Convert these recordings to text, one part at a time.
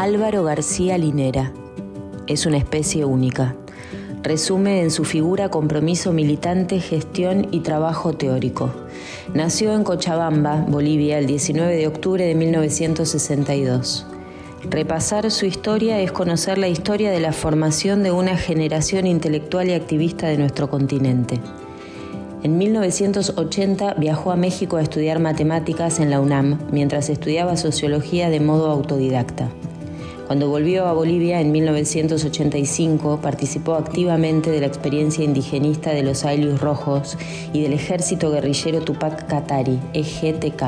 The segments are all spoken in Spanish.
Álvaro García Linera. Es una especie única. Resume en su figura compromiso militante, gestión y trabajo teórico. Nació en Cochabamba, Bolivia, el 19 de octubre de 1962. Repasar su historia es conocer la historia de la formación de una generación intelectual y activista de nuestro continente. En 1980 viajó a México a estudiar matemáticas en la UNAM, mientras estudiaba sociología de modo autodidacta. Cuando volvió a Bolivia en 1985, participó activamente de la experiencia indigenista de los Ayllus Rojos y del Ejército Guerrillero Tupac Katari, EGTK.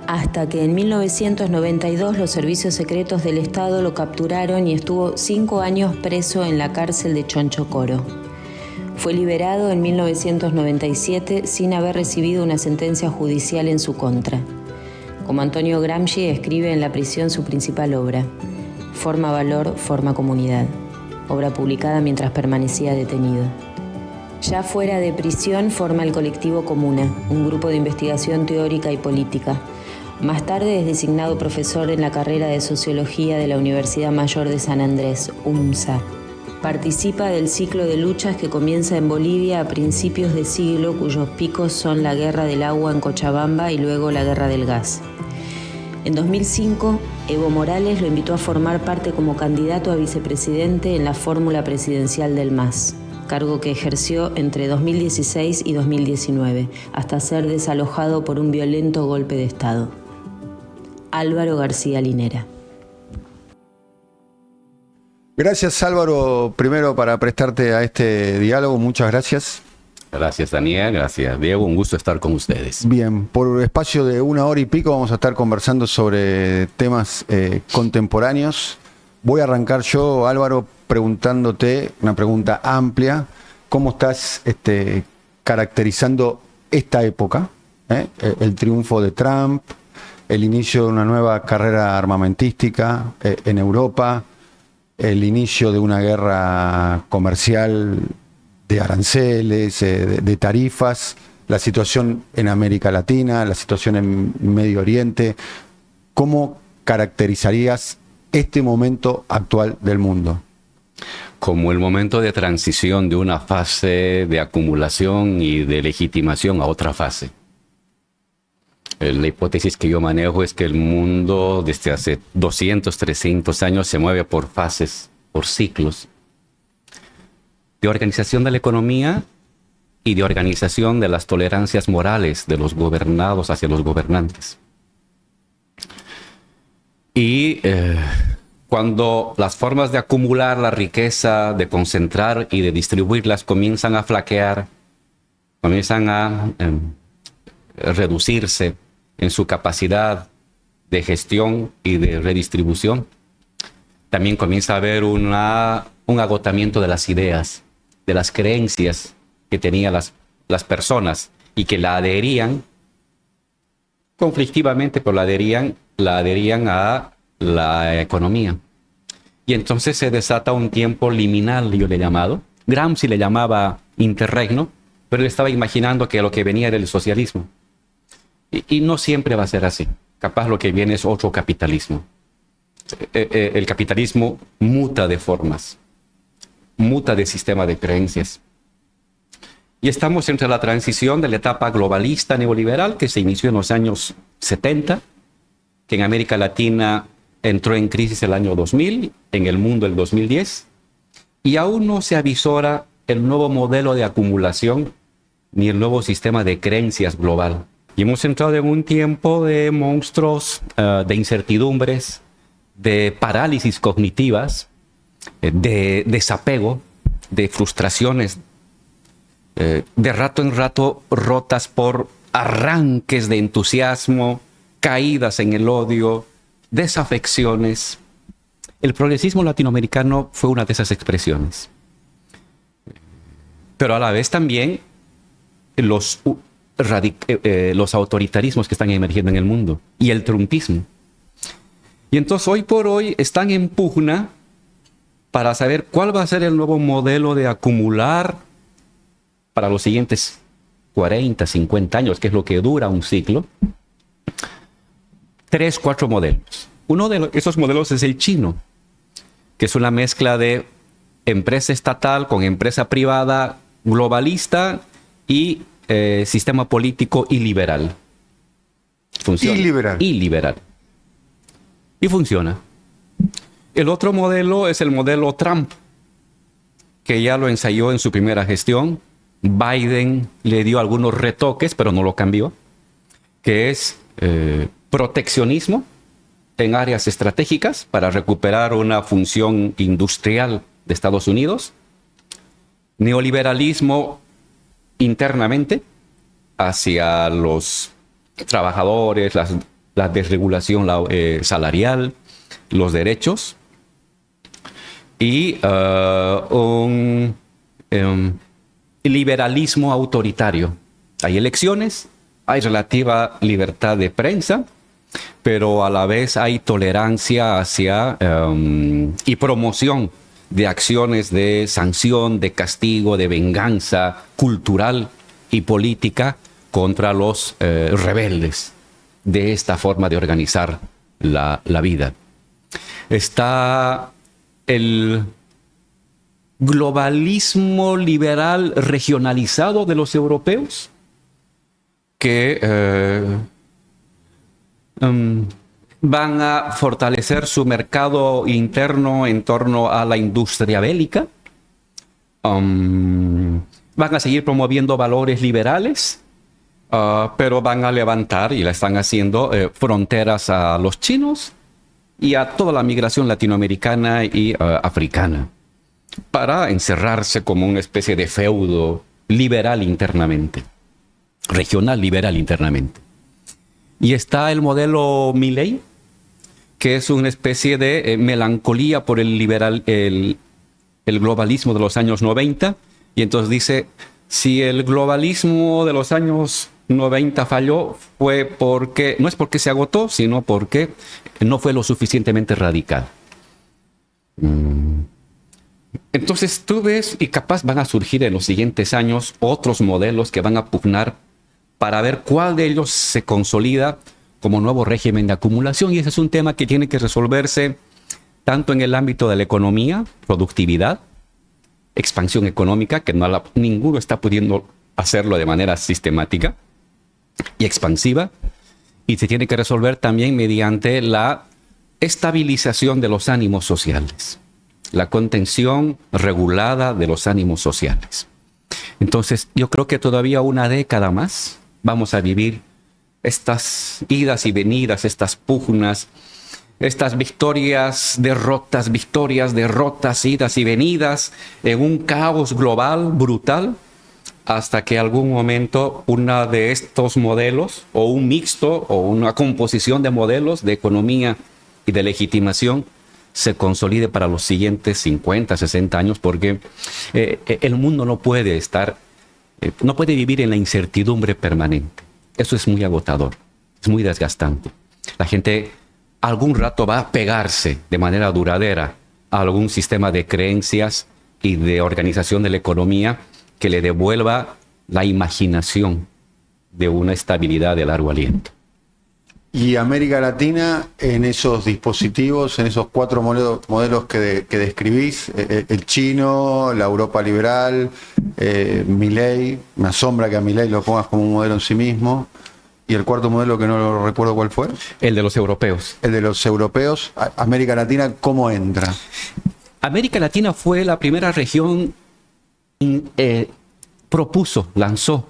Hasta que en 1992 los servicios secretos del Estado lo capturaron y estuvo 5 años preso en la cárcel de Chonchocoro. Fue liberado en 1997 sin haber recibido una sentencia judicial en su contra. Como Antonio Gramsci escribe en la prisión su principal obra, Forma valor, forma comunidad, obra publicada mientras permanecía detenido. Ya fuera de prisión forma el colectivo Comuna, un grupo de investigación teórica y política. Más tarde es designado profesor en la carrera de Sociología de la Universidad Mayor de San Andrés, UMSA. Participa del ciclo de luchas que comienza en Bolivia a principios de siglo, cuyos picos son la Guerra del Agua en Cochabamba y luego la Guerra del Gas. En 2005, Evo Morales lo invitó a formar parte como candidato a vicepresidente en la fórmula presidencial del MAS, cargo que ejerció entre 2016 y 2019, hasta ser desalojado por un violento golpe de Estado. Álvaro García Linera. Gracias, Álvaro, primero para prestarte a este diálogo. Muchas gracias. Gracias, Daniel. Gracias, Diego. Un gusto estar con ustedes. Bien, por espacio de 1 hora y pico vamos a estar conversando sobre temas contemporáneos. Voy a arrancar yo, Álvaro, preguntándote una pregunta amplia. ¿Cómo estás caracterizando esta época? El triunfo de Trump, el inicio de una nueva carrera armamentística en Europa, el inicio de una guerra comercial de aranceles, de tarifas, la situación en América Latina, la situación en Medio Oriente. ¿Cómo caracterizarías este momento actual del mundo? Como el momento de transición de una fase de acumulación y de legitimación a otra fase. La hipótesis que yo manejo es que el mundo desde hace 200, 300 años se mueve por fases, por ciclos, de organización de la economía y de organización de las tolerancias morales de los gobernados hacia los gobernantes. Y cuando las formas de acumular la riqueza, de concentrar y de distribuirlas comienzan a flaquear, comienzan a reducirse en su capacidad de gestión y de redistribución, también comienza a haber un agotamiento de las ideas, de las creencias que tenían las personas y que la adherían conflictivamente, pero la adherían a la economía. Y entonces se desata un tiempo liminal, yo le he llamado. Gramsci le llamaba interregno, pero él estaba imaginando que lo que venía era el socialismo. Y no siempre va a ser así. Capaz lo que viene es otro capitalismo. El capitalismo muta de formas, muta de sistema de creencias. Y estamos entre la transición de la etapa globalista neoliberal que se inició en los años 70, que en América Latina entró en crisis el año 2000, en el mundo el 2010, y aún no se avisora el nuevo modelo de acumulación ni el nuevo sistema de creencias global. Y hemos entrado en un tiempo de monstruos, de incertidumbres, de parálisis cognitivas, de desapego, de frustraciones, de rato en rato rotas por arranques de entusiasmo, caídas en el odio, desafecciones. El progresismo latinoamericano fue una de esas expresiones. Pero a la vez también los autoritarismos que están emergiendo en el mundo y el trumpismo. Y entonces hoy por hoy están en pugna para saber cuál va a ser el nuevo modelo de acumular para los siguientes 40, 50 años, que es lo que dura un ciclo. 3, 4 modelos. Uno de esos modelos es el chino. que es una mezcla de empresa estatal con empresa privada, globalista y sistema político iliberal. Funciona. Iliberal. Y funciona. El otro modelo es el modelo Trump, que ya lo ensayó en su primera gestión. Biden le dio algunos retoques, pero no lo cambió, que es proteccionismo en áreas estratégicas para recuperar una función industrial de Estados Unidos, neoliberalismo internamente hacia los trabajadores, la desregulación salarial, los derechos, y un liberalismo autoritario. Hay elecciones, hay relativa libertad de prensa, pero a la vez hay tolerancia hacia y promoción de acciones de sanción, de castigo, de venganza cultural y política contra los rebeldes de esta forma de organizar la vida. Está el globalismo liberal regionalizado de los europeos, que van a fortalecer su mercado interno en torno a la industria bélica. Van a seguir promoviendo valores liberales, pero van a levantar, y la están haciendo, fronteras a los chinos y a toda la migración latinoamericana y africana, para encerrarse como una especie de feudo liberal internamente, regional liberal internamente. Y está el modelo Milei, que es una especie de melancolía por el globalismo de los años 90. Y entonces dice, si el globalismo de los años 90 falló, no es porque se agotó, sino porque no fue lo suficientemente radical. Entonces tú ves, y capaz van a surgir en los siguientes años otros modelos que van a pugnar para ver cuál de ellos se consolida como nuevo régimen de acumulación. Y ese es un tema que tiene que resolverse tanto en el ámbito de la economía, productividad, expansión económica, que ninguno está pudiendo hacerlo de manera sistemática y expansiva, y se tiene que resolver también mediante la estabilización de los ánimos sociales, la contención regulada de los ánimos sociales. Entonces, yo creo que todavía una década más vamos a vivir estas idas y venidas, estas pugnas, estas victorias, derrotas, idas y venidas, en un caos global brutal, hasta que algún momento una de estos modelos, o un mixto, o una composición de modelos de economía y de legitimación, se consolide para los siguientes 50, 60 años, porque el mundo no puede vivir en la incertidumbre permanente. Eso es muy agotador, es muy desgastante. La gente algún rato va a pegarse de manera duradera a algún sistema de creencias y de organización de la economía que le devuelva la imaginación de una estabilidad de largo aliento. Y América Latina, en esos dispositivos, en esos 4 modelos que describís, el chino, la Europa liberal, Milei, me asombra que a Milei lo pongas como un modelo en sí mismo, y el cuarto modelo que no lo recuerdo cuál fue. El de los europeos. El de los europeos. América Latina, ¿cómo entra? América Latina fue la primera región, lanzó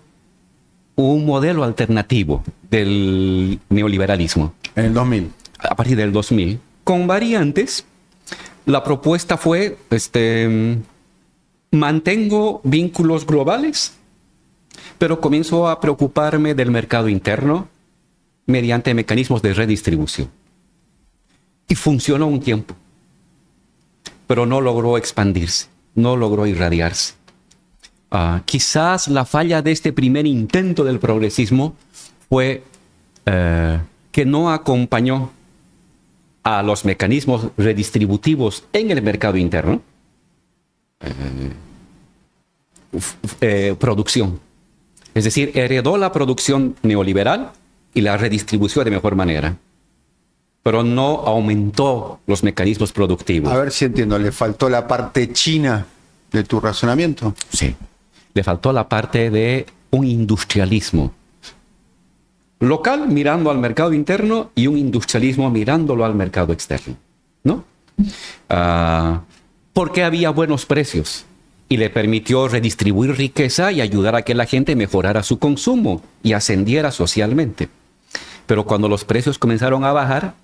un modelo alternativo del neoliberalismo. En el 2000. A partir del 2000. Con variantes. La propuesta fue, mantengo vínculos globales, pero comienzo a preocuparme del mercado interno mediante mecanismos de redistribución. Y funcionó un tiempo, pero no logró expandirse, no logró irradiarse. Quizás la falla de este primer intento del progresismo fue que no acompañó a los mecanismos redistributivos en el mercado interno, producción. Es decir, heredó la producción neoliberal y la redistribuyó de mejor manera. pero no aumentó los mecanismos productivos. A ver si entiendo, ¿le faltó la parte china de tu razonamiento? Sí. Le faltó la parte de un industrialismo local mirando al mercado interno y un industrialismo mirándolo al mercado externo, ¿no? Porque había buenos precios y le permitió redistribuir riqueza y ayudar a que la gente mejorara su consumo y ascendiera socialmente. Pero cuando los precios comenzaron a bajar,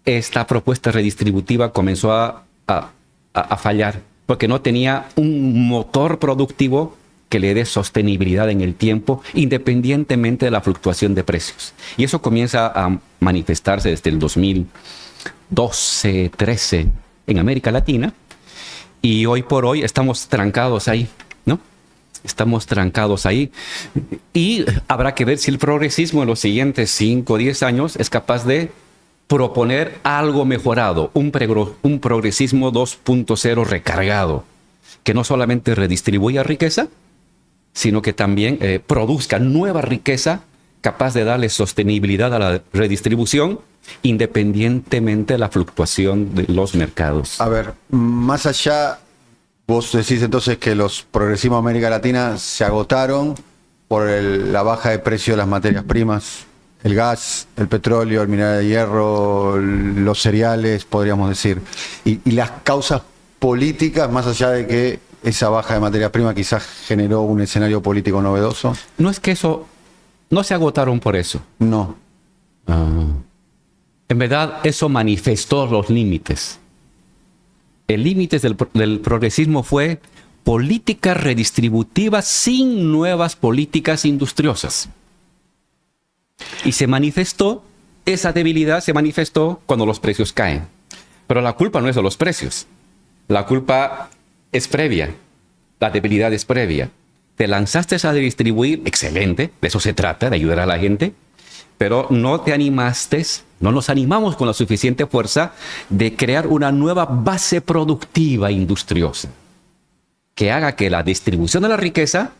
esta propuesta redistributiva comenzó a fallar, porque no tenía un motor productivo que le dé sostenibilidad en el tiempo, independientemente de la fluctuación de precios. Y eso comienza a manifestarse desde el 2012, 13 en América Latina, y hoy por hoy estamos trancados ahí, ¿no? Estamos trancados ahí. Y habrá que ver si el progresismo en los siguientes 5 o 10 años es capaz de proponer algo mejorado, un progresismo 2.0 recargado, que no solamente redistribuya riqueza, sino que también produzca nueva riqueza capaz de darle sostenibilidad a la redistribución independientemente de la fluctuación de los mercados. A ver, más allá, vos decís entonces que los progresismos de América Latina se agotaron por la baja de precio de las materias primas, el gas, el petróleo, el mineral de hierro, los cereales, podríamos decir. Y las causas políticas, más allá de que esa baja de materia prima quizás generó un escenario político novedoso. No es que eso, no se agotaron por eso. No. En verdad, eso manifestó los límites. El límite del progresismo fue políticas redistributivas sin nuevas políticas industriosas. Y se manifestó, esa debilidad se manifestó cuando los precios caen. Pero la culpa no es de los precios. La culpa es previa. La debilidad es previa. Te lanzaste a redistribuir, excelente, de eso se trata, de ayudar a la gente, pero no te animaste, no nos animamos con la suficiente fuerza de crear una nueva base productiva industriosa que haga que la distribución de la riqueza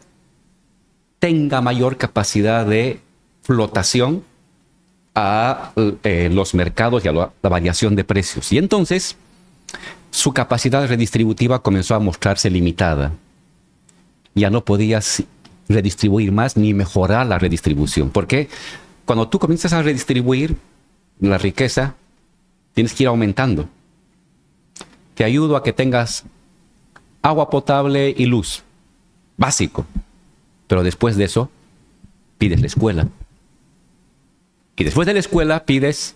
tenga mayor capacidad de flotación a los mercados y a la variación de precios. Y entonces su capacidad redistributiva comenzó a mostrarse limitada. Ya no podías redistribuir más ni mejorar la redistribución. Porque cuando tú comienzas a redistribuir la riqueza, tienes que ir aumentando. Te ayudo a que tengas agua potable y luz. Básico. Pero después de eso, pides la escuela. Y después de la escuela, pides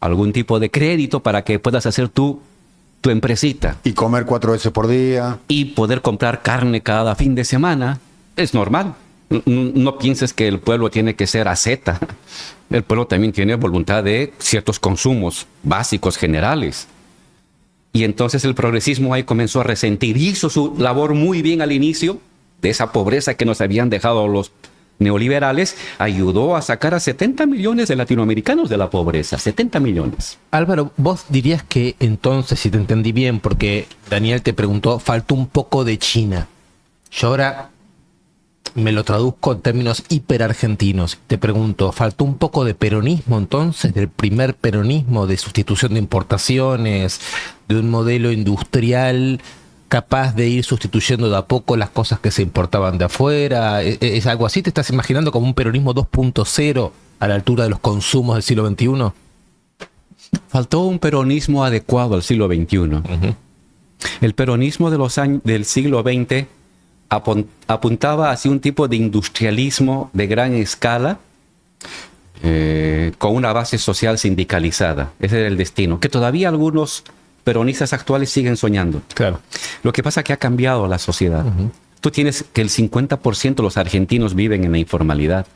algún tipo de crédito para que puedas hacer tu empresita. Y comer 4 veces por día. Y poder comprar carne cada fin de semana. Es normal. No pienses que el pueblo tiene que ser asceta. El pueblo también tiene voluntad de ciertos consumos básicos, generales. Y entonces el progresismo ahí comenzó a resentir. Hizo su labor muy bien al inicio de esa pobreza que nos habían dejado los neoliberales. Ayudó a sacar a 70 millones de latinoamericanos de la pobreza. 70 millones. Álvaro, vos dirías que entonces, si te entendí bien, porque Daniel te preguntó, faltó un poco de China. Yo ahora me lo traduzco en términos hiperargentinos. Te pregunto, ¿faltó un poco de peronismo entonces? Del primer peronismo de sustitución de importaciones, de un modelo industrial capaz de ir sustituyendo de a poco las cosas que se importaban de afuera. ¿Es algo así? ¿Te estás imaginando como un peronismo 2.0 a la altura de los consumos del siglo XXI? Faltó un peronismo adecuado al siglo XXI. Uh-huh. El peronismo de los años del siglo XX apuntaba hacia un tipo de industrialismo de gran escala con una base social sindicalizada. Ese era el destino, que todavía algunos peronistas actuales siguen soñando. Claro. Lo que pasa es que ha cambiado la sociedad. Uh-huh. Tú tienes que el 50% de los argentinos viven en la informalidad.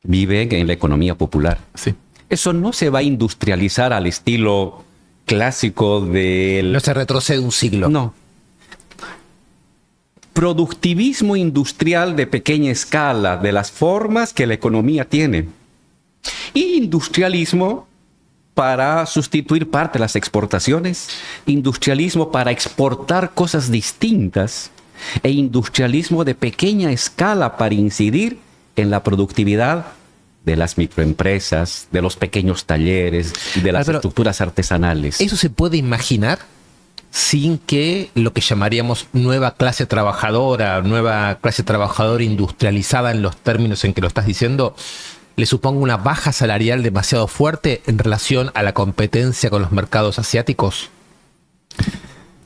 Viven en la economía popular. Sí. Eso no se va a industrializar al estilo clásico del... No se retrocede un siglo. No. Productivismo industrial de pequeña escala, de las formas que la economía tiene. Y industrialismo para sustituir parte de las exportaciones, industrialismo para exportar cosas distintas e industrialismo de pequeña escala para incidir en la productividad de las microempresas, de los pequeños talleres, de las Pero estructuras artesanales. ¿eso se puede imaginar sin que lo que llamaríamos nueva clase trabajadora industrializada en los términos en que lo estás diciendo, le suponga una baja salarial demasiado fuerte en relación a la competencia con los mercados asiáticos?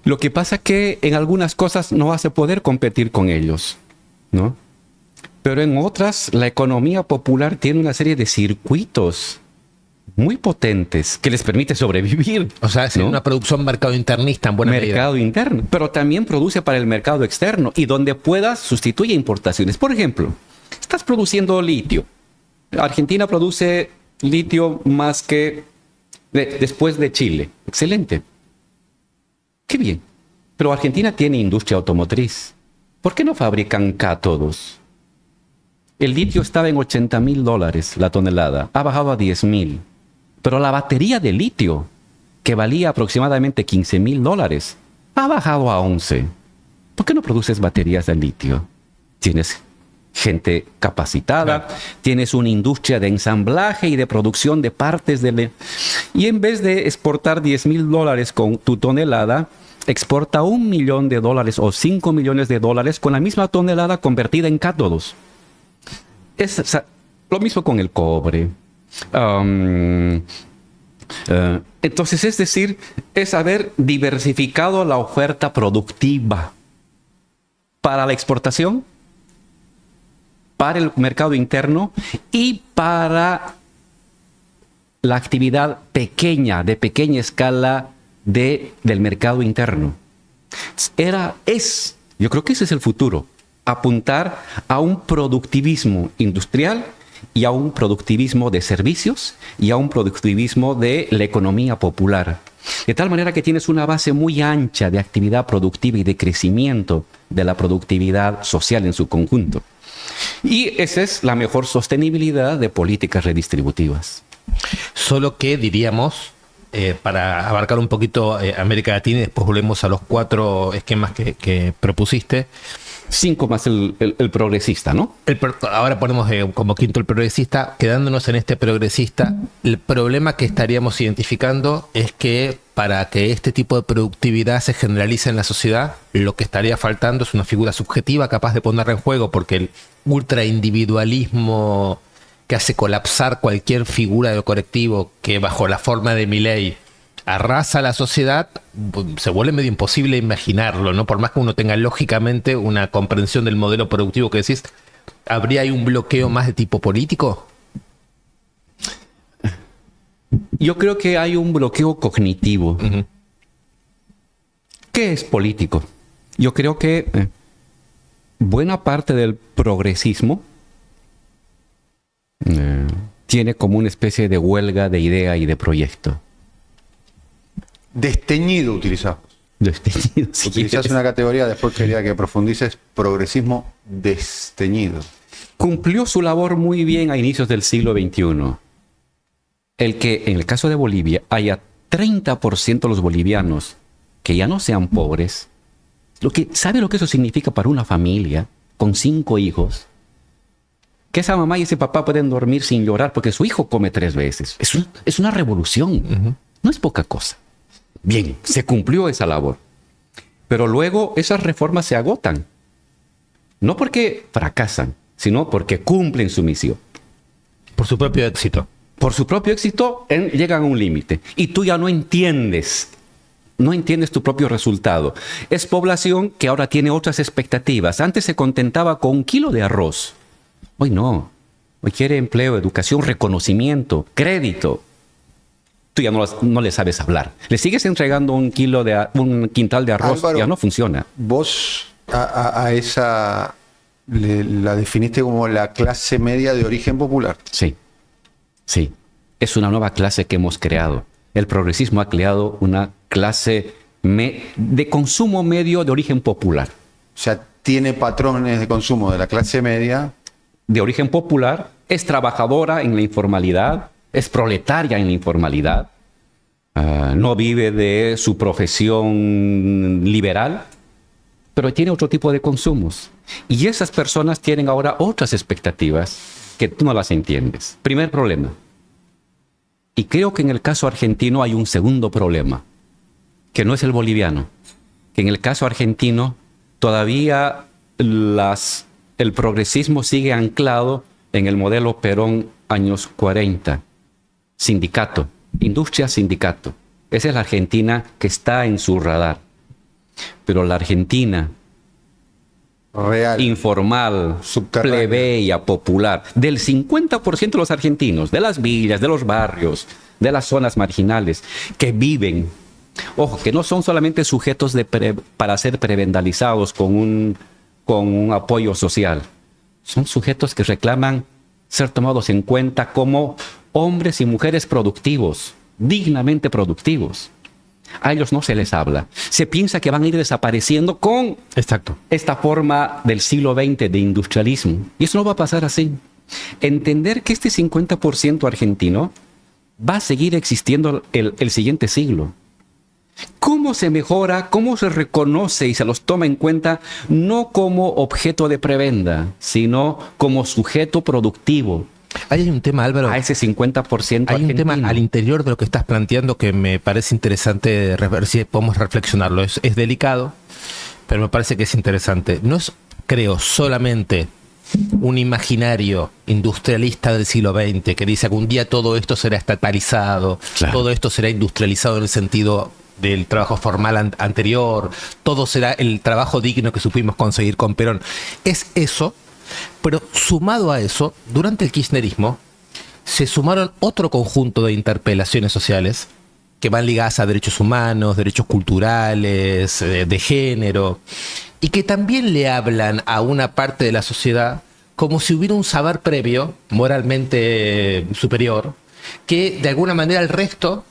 Lo que pasa es que en algunas cosas no vas a poder competir con ellos, ¿no? Pero en otras, la economía popular tiene una serie de circuitos muy potentes que les permite sobrevivir. O sea, es ¿no? una producción mercado internista en buena Mercado interno, pero también produce para el mercado externo y donde puedas sustituye importaciones. Por ejemplo, estás produciendo litio. Argentina produce litio más que después de Chile. Excelente. Qué bien. Pero Argentina tiene industria automotriz. ¿Por qué no fabrican cátodos? El litio estaba en $80,000 la tonelada. Ha bajado a 10,000. Pero la batería de litio, que valía aproximadamente $15,000, ha bajado a 11. ¿Por qué no produces baterías de litio? Tienes gente capacitada, claro. Tienes una industria de ensamblaje y de producción de partes y en vez de exportar $10,000 con tu tonelada, exporta $1 millón o $5 millones con la misma tonelada convertida en cátodos. Es lo mismo con el cobre. Entonces, es decir, es haber diversificado la oferta productiva para la exportación, para el mercado interno y para la actividad de pequeña escala del mercado interno. Yo creo que ese es el futuro, apuntar a un productivismo industrial y a un productivismo de servicios y a un productivismo de la economía popular. De tal manera que tienes una base muy ancha de actividad productiva y de crecimiento de la productividad social en su conjunto. Y esa es la mejor sostenibilidad de políticas redistributivas. Solo que diríamos, para abarcar un poquito América Latina y después volvemos a los 4 esquemas que propusiste. 5 más el progresista, ¿no? Ahora ponemos como quinto el progresista. Quedándonos en este progresista, el problema que estaríamos identificando es que para que este tipo de productividad se generalice en la sociedad, lo que estaría faltando es una figura subjetiva capaz de ponerla en juego, porque el ultraindividualismo que hace colapsar cualquier figura de lo colectivo, que bajo la forma de Milei arrasa la sociedad, se vuelve medio imposible imaginarlo, ¿no? Por más que uno tenga lógicamente una comprensión del modelo productivo que decís, ¿habría ahí un bloqueo más de tipo político? Yo creo que hay un bloqueo cognitivo. Uh-huh. ¿Qué es político? Yo creo que buena parte del progresismo tiene como una especie de huelga de idea y de proyecto. Desteñido utilizamos. Desteñido, sí. Utilizás una categoría, después quería que profundices, progresismo desteñido. Cumplió su labor muy bien a inicios del siglo XXI. El que, en el caso de Bolivia, haya 30% de los bolivianos que ya no sean pobres, ¿sabe lo que eso significa para una familia con 5 hijos? Que esa mamá y ese papá pueden dormir sin llorar porque su hijo come 3 veces. Es una revolución. Uh-huh. No es poca cosa. Bien, se cumplió esa labor. Pero luego esas reformas se agotan. No porque fracasan, sino porque cumplen su misión. Por su propio éxito. Por su propio éxito llegan a un límite. Y tú ya no entiendes tu propio resultado. Es población que ahora tiene otras expectativas. Antes se contentaba con 1 kilo de arroz. Hoy no. Hoy quiere empleo, educación, reconocimiento, crédito. Tú ya no le sabes hablar. Le sigues entregando un quintal de arroz, Álvaro, ya no funciona. Vos a esa la definiste como la clase media de origen popular. Sí. Es una nueva clase que hemos creado. El progresismo ha creado una clase de consumo medio de origen popular. O sea, tiene patrones de consumo de la clase media. De origen popular, es trabajadora en la informalidad, es proletaria en la informalidad, no vive de su profesión liberal, pero tiene otro tipo de consumos. Y esas personas tienen ahora otras expectativas que tú no las entiendes. Primer problema. Y creo que en el caso argentino hay un segundo problema, que no es el boliviano. Que en el caso argentino todavía el progresismo sigue anclado en el modelo Perón años 40. Sindicato, industria, sindicato. Esa es la Argentina que está en su radar. Pero la Argentina Real. informal, Subterránea. plebeya, popular, del 50% de los argentinos, de las villas, de los barrios, de las zonas marginales, que viven, ojo, que no son solamente sujetos para ser prebendalizados con un apoyo social, son sujetos que reclaman ser tomados en cuenta como hombres y mujeres productivos, dignamente productivos. A ellos no se les habla. Se piensa que van a ir desapareciendo con Exacto. esta forma del siglo XX de industrialismo. Y eso no va a pasar así. Entender que este 50% argentino va a seguir existiendo el siguiente siglo. ¿Cómo se mejora? ¿Cómo se reconoce y se los toma en cuenta no como objeto de prebenda, sino como sujeto productivo Ahí hay un tema, Álvaro. a ese 50% Hay un argentino? tema al interior de lo que estás planteando que me parece interesante ver si podemos reflexionarlo. Es delicado, pero me parece que es interesante. No es, creo, solamente un imaginario industrialista del siglo XX que dice algún día todo esto será estatalizado, Claro. todo esto será industrializado en el sentido del trabajo formal anterior, todo será el trabajo digno que supimos conseguir con Perón. Es eso, pero sumado a eso, durante el kirchnerismo se sumaron otro conjunto de interpelaciones sociales que van ligadas a derechos humanos, derechos culturales, de género, y que también le hablan a una parte de la sociedad como si hubiera un saber previo, moralmente superior, que de alguna manera el resto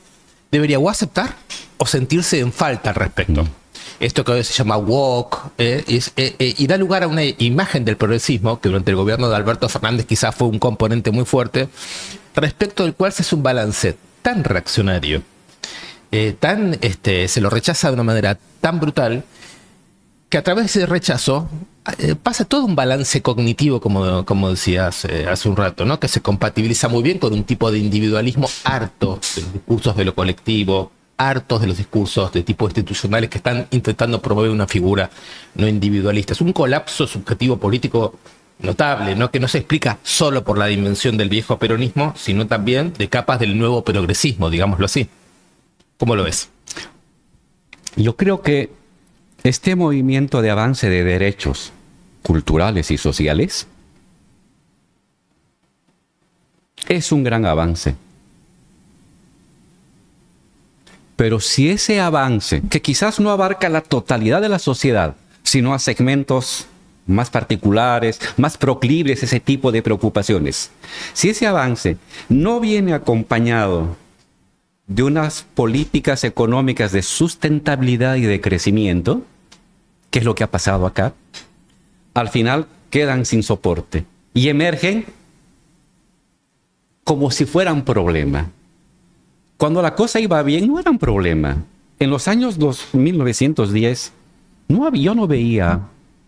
debería o aceptar o sentirse en falta al respecto. Esto que hoy se llama woke, y da lugar a una imagen del progresismo que durante el gobierno de Alberto Fernández quizás fue un componente muy fuerte, respecto del cual se hace un balance tan reaccionario, se lo rechaza de una manera tan brutal, que a través de ese rechazo pasa todo un balance cognitivo, como decías hace un rato, ¿no? Que se compatibiliza muy bien con un tipo de individualismo harto de los discursos de lo colectivo, hartos de los discursos de tipo institucionales que están intentando promover una figura no individualista. Es un colapso subjetivo político notable, ¿no? Que no se explica solo por la dimensión del viejo peronismo, sino también de capas del nuevo progresismo, digámoslo así. ¿Cómo lo ves? Yo creo que este movimiento de avance de derechos culturales y sociales es un gran avance. Pero si ese avance, que quizás no abarca la totalidad de la sociedad, sino a segmentos más particulares, más proclives a ese tipo de preocupaciones, si ese avance no viene acompañado de unas políticas económicas de sustentabilidad y de crecimiento, que es lo que ha pasado acá, al final quedan sin soporte y emergen como si fueran problema. Cuando la cosa iba bien, no era un problema. En los años 1910, yo no veía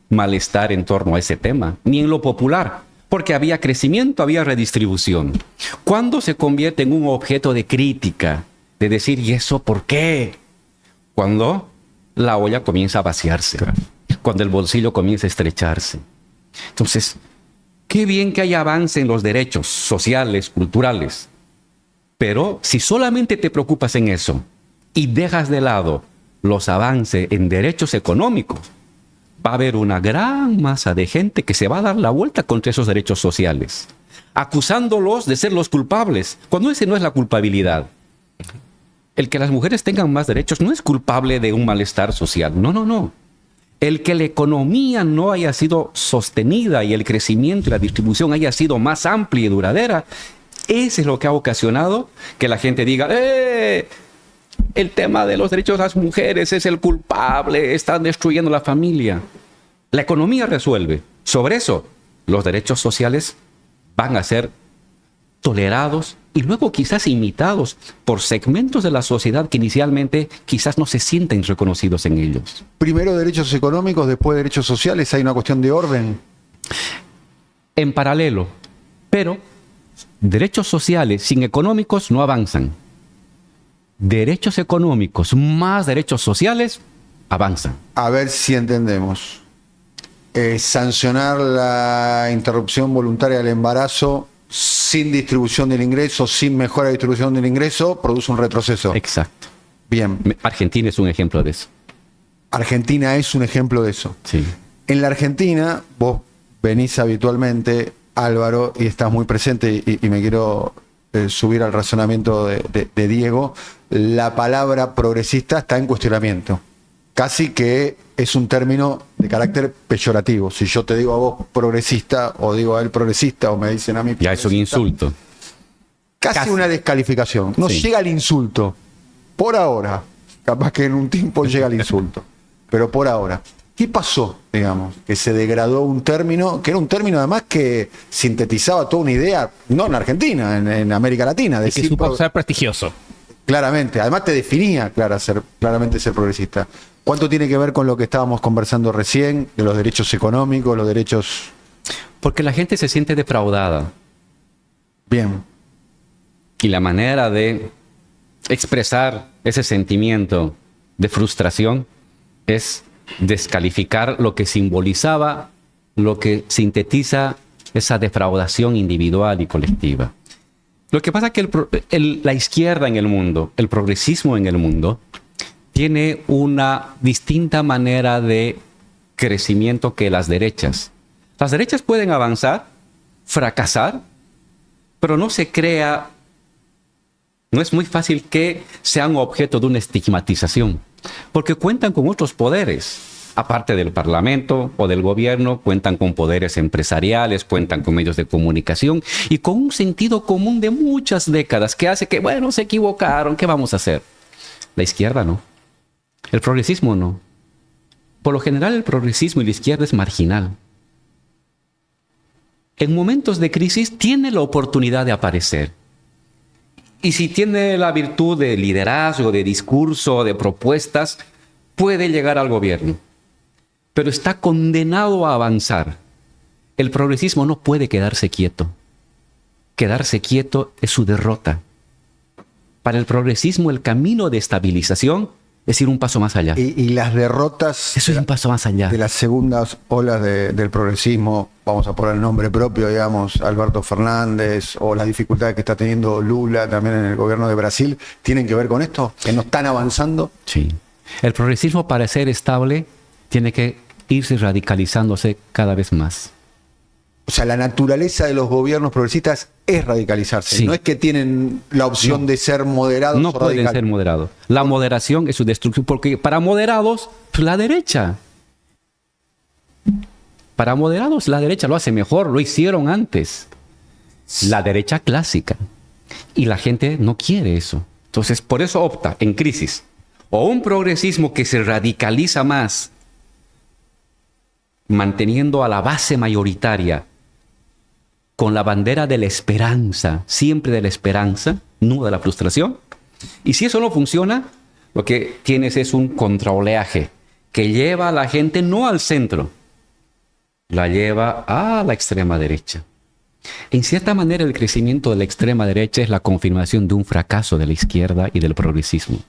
malestar en torno a ese tema, ni en lo popular, porque había crecimiento, había redistribución. ¿Cuándo se convierte en un objeto de crítica? De decir, ¿y eso por qué? Cuando la olla comienza a vaciarse, cuando el bolsillo comienza a estrecharse. Entonces, qué bien que haya avance en los derechos sociales, culturales. Pero si solamente te preocupas en eso y dejas de lado los avances en derechos económicos, va a haber una gran masa de gente que se va a dar la vuelta contra esos derechos sociales, acusándolos de ser los culpables, cuando ese no es la culpabilidad. El que las mujeres tengan más derechos no es culpable de un malestar social, no. El que la economía no haya sido sostenida y el crecimiento y la distribución haya sido más amplia y duradera, ese es lo que ha ocasionado que la gente diga, el tema de los derechos de las mujeres es el culpable, están destruyendo la familia. La economía resuelve. Sobre eso, los derechos sociales van a ser tolerados y luego quizás imitados por segmentos de la sociedad que inicialmente quizás no se sienten reconocidos en ellos. Primero derechos económicos, después derechos sociales, hay una cuestión de orden. En paralelo, Pero derechos sociales sin económicos no avanzan. Derechos económicos más derechos sociales avanzan. A ver si entendemos. Sancionar la interrupción voluntaria del embarazo sin distribución del ingreso, sin mejora de distribución del ingreso, produce un retroceso. Exacto. Bien. Argentina es un ejemplo de eso. Argentina es un ejemplo de eso. Sí. En la Argentina, vos venís habitualmente, Álvaro, y estás muy presente, y me quiero subir al razonamiento de Diego, la palabra progresista está en cuestionamiento. Casi que es un término de carácter peyorativo. Si yo te digo a vos progresista, o digo a él progresista, o me dicen a mí Ya es un insulto. Casi una descalificación. No Sí. llega al insulto. Por ahora. Capaz que en un tiempo llega al insulto. Pero por ahora. ¿Qué pasó, digamos? Que se degradó un término, que era un término además que sintetizaba toda una idea, no en Argentina, en América Latina. Y que Decir supo ser prestigioso. claramente. Además te definía claramente ser progresista. ¿Cuánto tiene que ver con lo que estábamos conversando recién, de los derechos económicos, los derechos... Porque la gente se siente defraudada. Bien. Y la manera de expresar ese sentimiento de frustración es descalificar lo que simbolizaba, lo que sintetiza esa defraudación individual y colectiva. Lo que pasa es que la izquierda en el mundo, el progresismo en el mundo, tiene una distinta manera de crecimiento que las derechas. Las derechas pueden avanzar, fracasar, pero no se crea, no es muy fácil que sean objeto de una estigmatización, porque cuentan con otros poderes. Aparte del Parlamento o del gobierno, cuentan con poderes empresariales, cuentan con medios de comunicación y con un sentido común de muchas décadas que hace que, bueno, se equivocaron, ¿qué vamos a hacer? La izquierda no. El progresismo no. Por lo general el progresismo y la izquierda es marginal. En momentos de crisis tiene la oportunidad de aparecer. Y si tiene la virtud de liderazgo, de discurso, de propuestas, puede llegar al gobierno. Pero está condenado a avanzar. El progresismo no puede quedarse quieto. Quedarse quieto es su derrota. Para el progresismo el camino de estabilización es ir un paso más allá. Y las derrotas... Eso es un paso más allá. De las segundas olas del progresismo, vamos a poner el nombre propio, digamos, Alberto Fernández, o las dificultades que está teniendo Lula también en el gobierno de Brasil, ¿tienen que ver con esto? ¿Que no están avanzando? Sí. El progresismo, para ser estable, tiene que irse radicalizándose cada vez más. O sea, la naturaleza de los gobiernos progresistas es radicalizarse. Sí. No es que tienen la opción de ser moderados No o pueden radicales. ser moderados. La moderación es su destrucción, porque para moderados, pues, la derecha. Para moderados, la derecha lo hace mejor, lo hicieron antes. La derecha clásica. Y la gente no quiere eso. Entonces, por eso opta en crisis. O un progresismo que se radicaliza más, manteniendo a la base mayoritaria con la bandera de la esperanza, siempre de la esperanza, no de la frustración. Y si eso no funciona, lo que tienes es un contraoleaje que lleva a la gente no al centro, la lleva a la extrema derecha. En cierta manera, el crecimiento de la extrema derecha es la confirmación de un fracaso de la izquierda y del progresismo.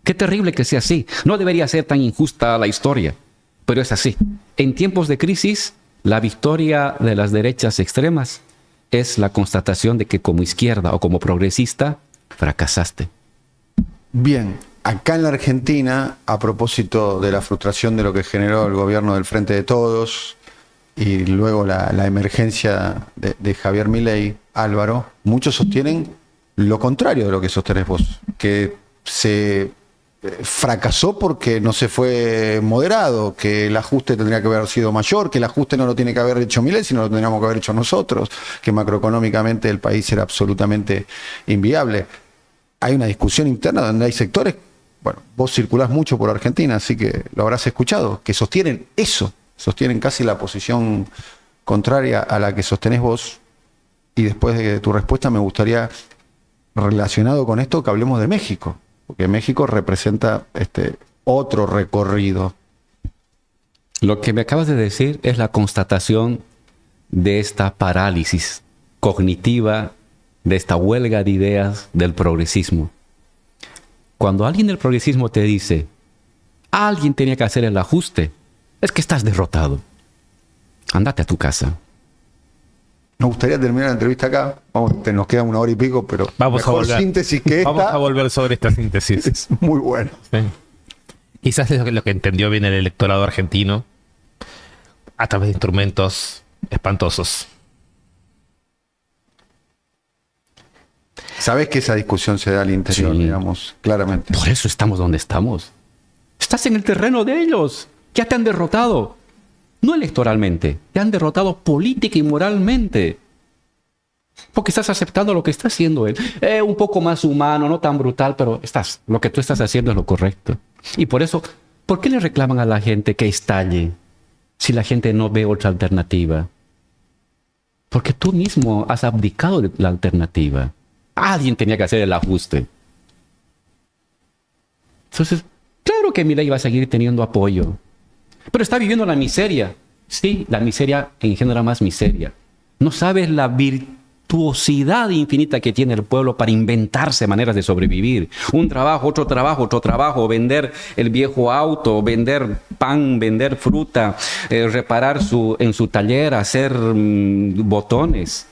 Qué terrible que sea así. No debería ser tan injusta la historia, pero es así. En tiempos de crisis, la victoria de las derechas extremas es la constatación de que como izquierda o como progresista fracasaste. Bien, acá en la Argentina, a propósito de la frustración de lo que generó el gobierno del Frente de Todos y luego la emergencia de Javier Milei, Álvaro, muchos sostienen lo contrario de lo que sostenés vos, que se fracasó porque no se fue moderado, que el ajuste tendría que haber sido mayor, que el ajuste no lo tiene que haber hecho Milei, sino lo tendríamos que haber hecho nosotros, que macroeconómicamente el país era absolutamente inviable. Hay una discusión interna donde hay sectores, bueno, vos circulás mucho por Argentina, así que lo habrás escuchado, que sostienen eso, sostienen casi la posición contraria a la que sostenés vos. Y después de tu respuesta me gustaría, relacionado con esto, que hablemos de México, porque México representa otro recorrido. Lo que me acabas de decir es la constatación de esta parálisis cognitiva de esta huelga de ideas del progresismo. Cuando alguien del progresismo te dice, alguien tenía que hacer el ajuste, es que estás derrotado. Andate a tu casa. Nos gustaría terminar la entrevista acá. Nos queda 1 hora y pico, pero Vamos a mejor volver. síntesis que esta. Vamos a volver sobre esta síntesis. Es muy bueno. Sí. Quizás es lo que entendió bien el electorado argentino a través de instrumentos espantosos. Sabes que esa discusión se da al interior, Sí. digamos, claramente. Por eso estamos donde estamos. Estás en el terreno de ellos. Ya te han derrotado. No electoralmente, te han derrotado política y moralmente. Porque estás aceptando lo que está haciendo él. Un poco más humano, no tan brutal, pero lo que tú estás haciendo es lo correcto. Y por eso, ¿por qué le reclaman a la gente que estalle si la gente no ve otra alternativa? Porque tú mismo has abdicado de la alternativa. Alguien tenía que hacer el ajuste. Entonces, claro que Milei va a seguir teniendo apoyo. Pero está viviendo la miseria. Sí, la miseria engendra más miseria. No sabes la virtuosidad infinita que tiene el pueblo para inventarse maneras de sobrevivir. Un trabajo, otro trabajo, vender el viejo auto, vender pan, vender fruta, reparar en su taller, hacer botones.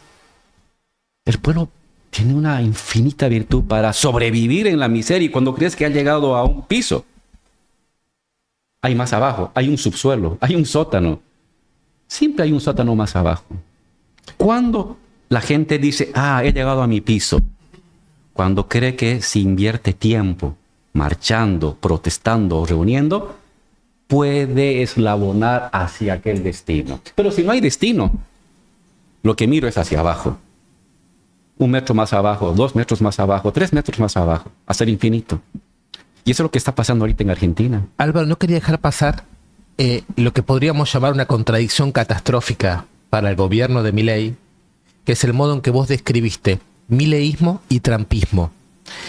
El pueblo tiene una infinita virtud para sobrevivir en la miseria y cuando crees que ha llegado a un piso, hay más abajo, hay un subsuelo, hay un sótano. Siempre hay un sótano más abajo. Cuando la gente dice, he llegado a mi piso, cuando cree que si invierte tiempo marchando, protestando o reuniendo, puede eslabonar hacia aquel destino. Pero si no hay destino, lo que miro es hacia abajo. 1 metro más abajo, 2 metros más abajo, 3 metros más abajo, hasta el infinito. Y eso es lo que está pasando ahorita en Argentina. Álvaro, no quería dejar pasar lo que podríamos llamar una contradicción catastrófica para el gobierno de Milei, que es el modo en que vos describiste mileísmo y trampismo.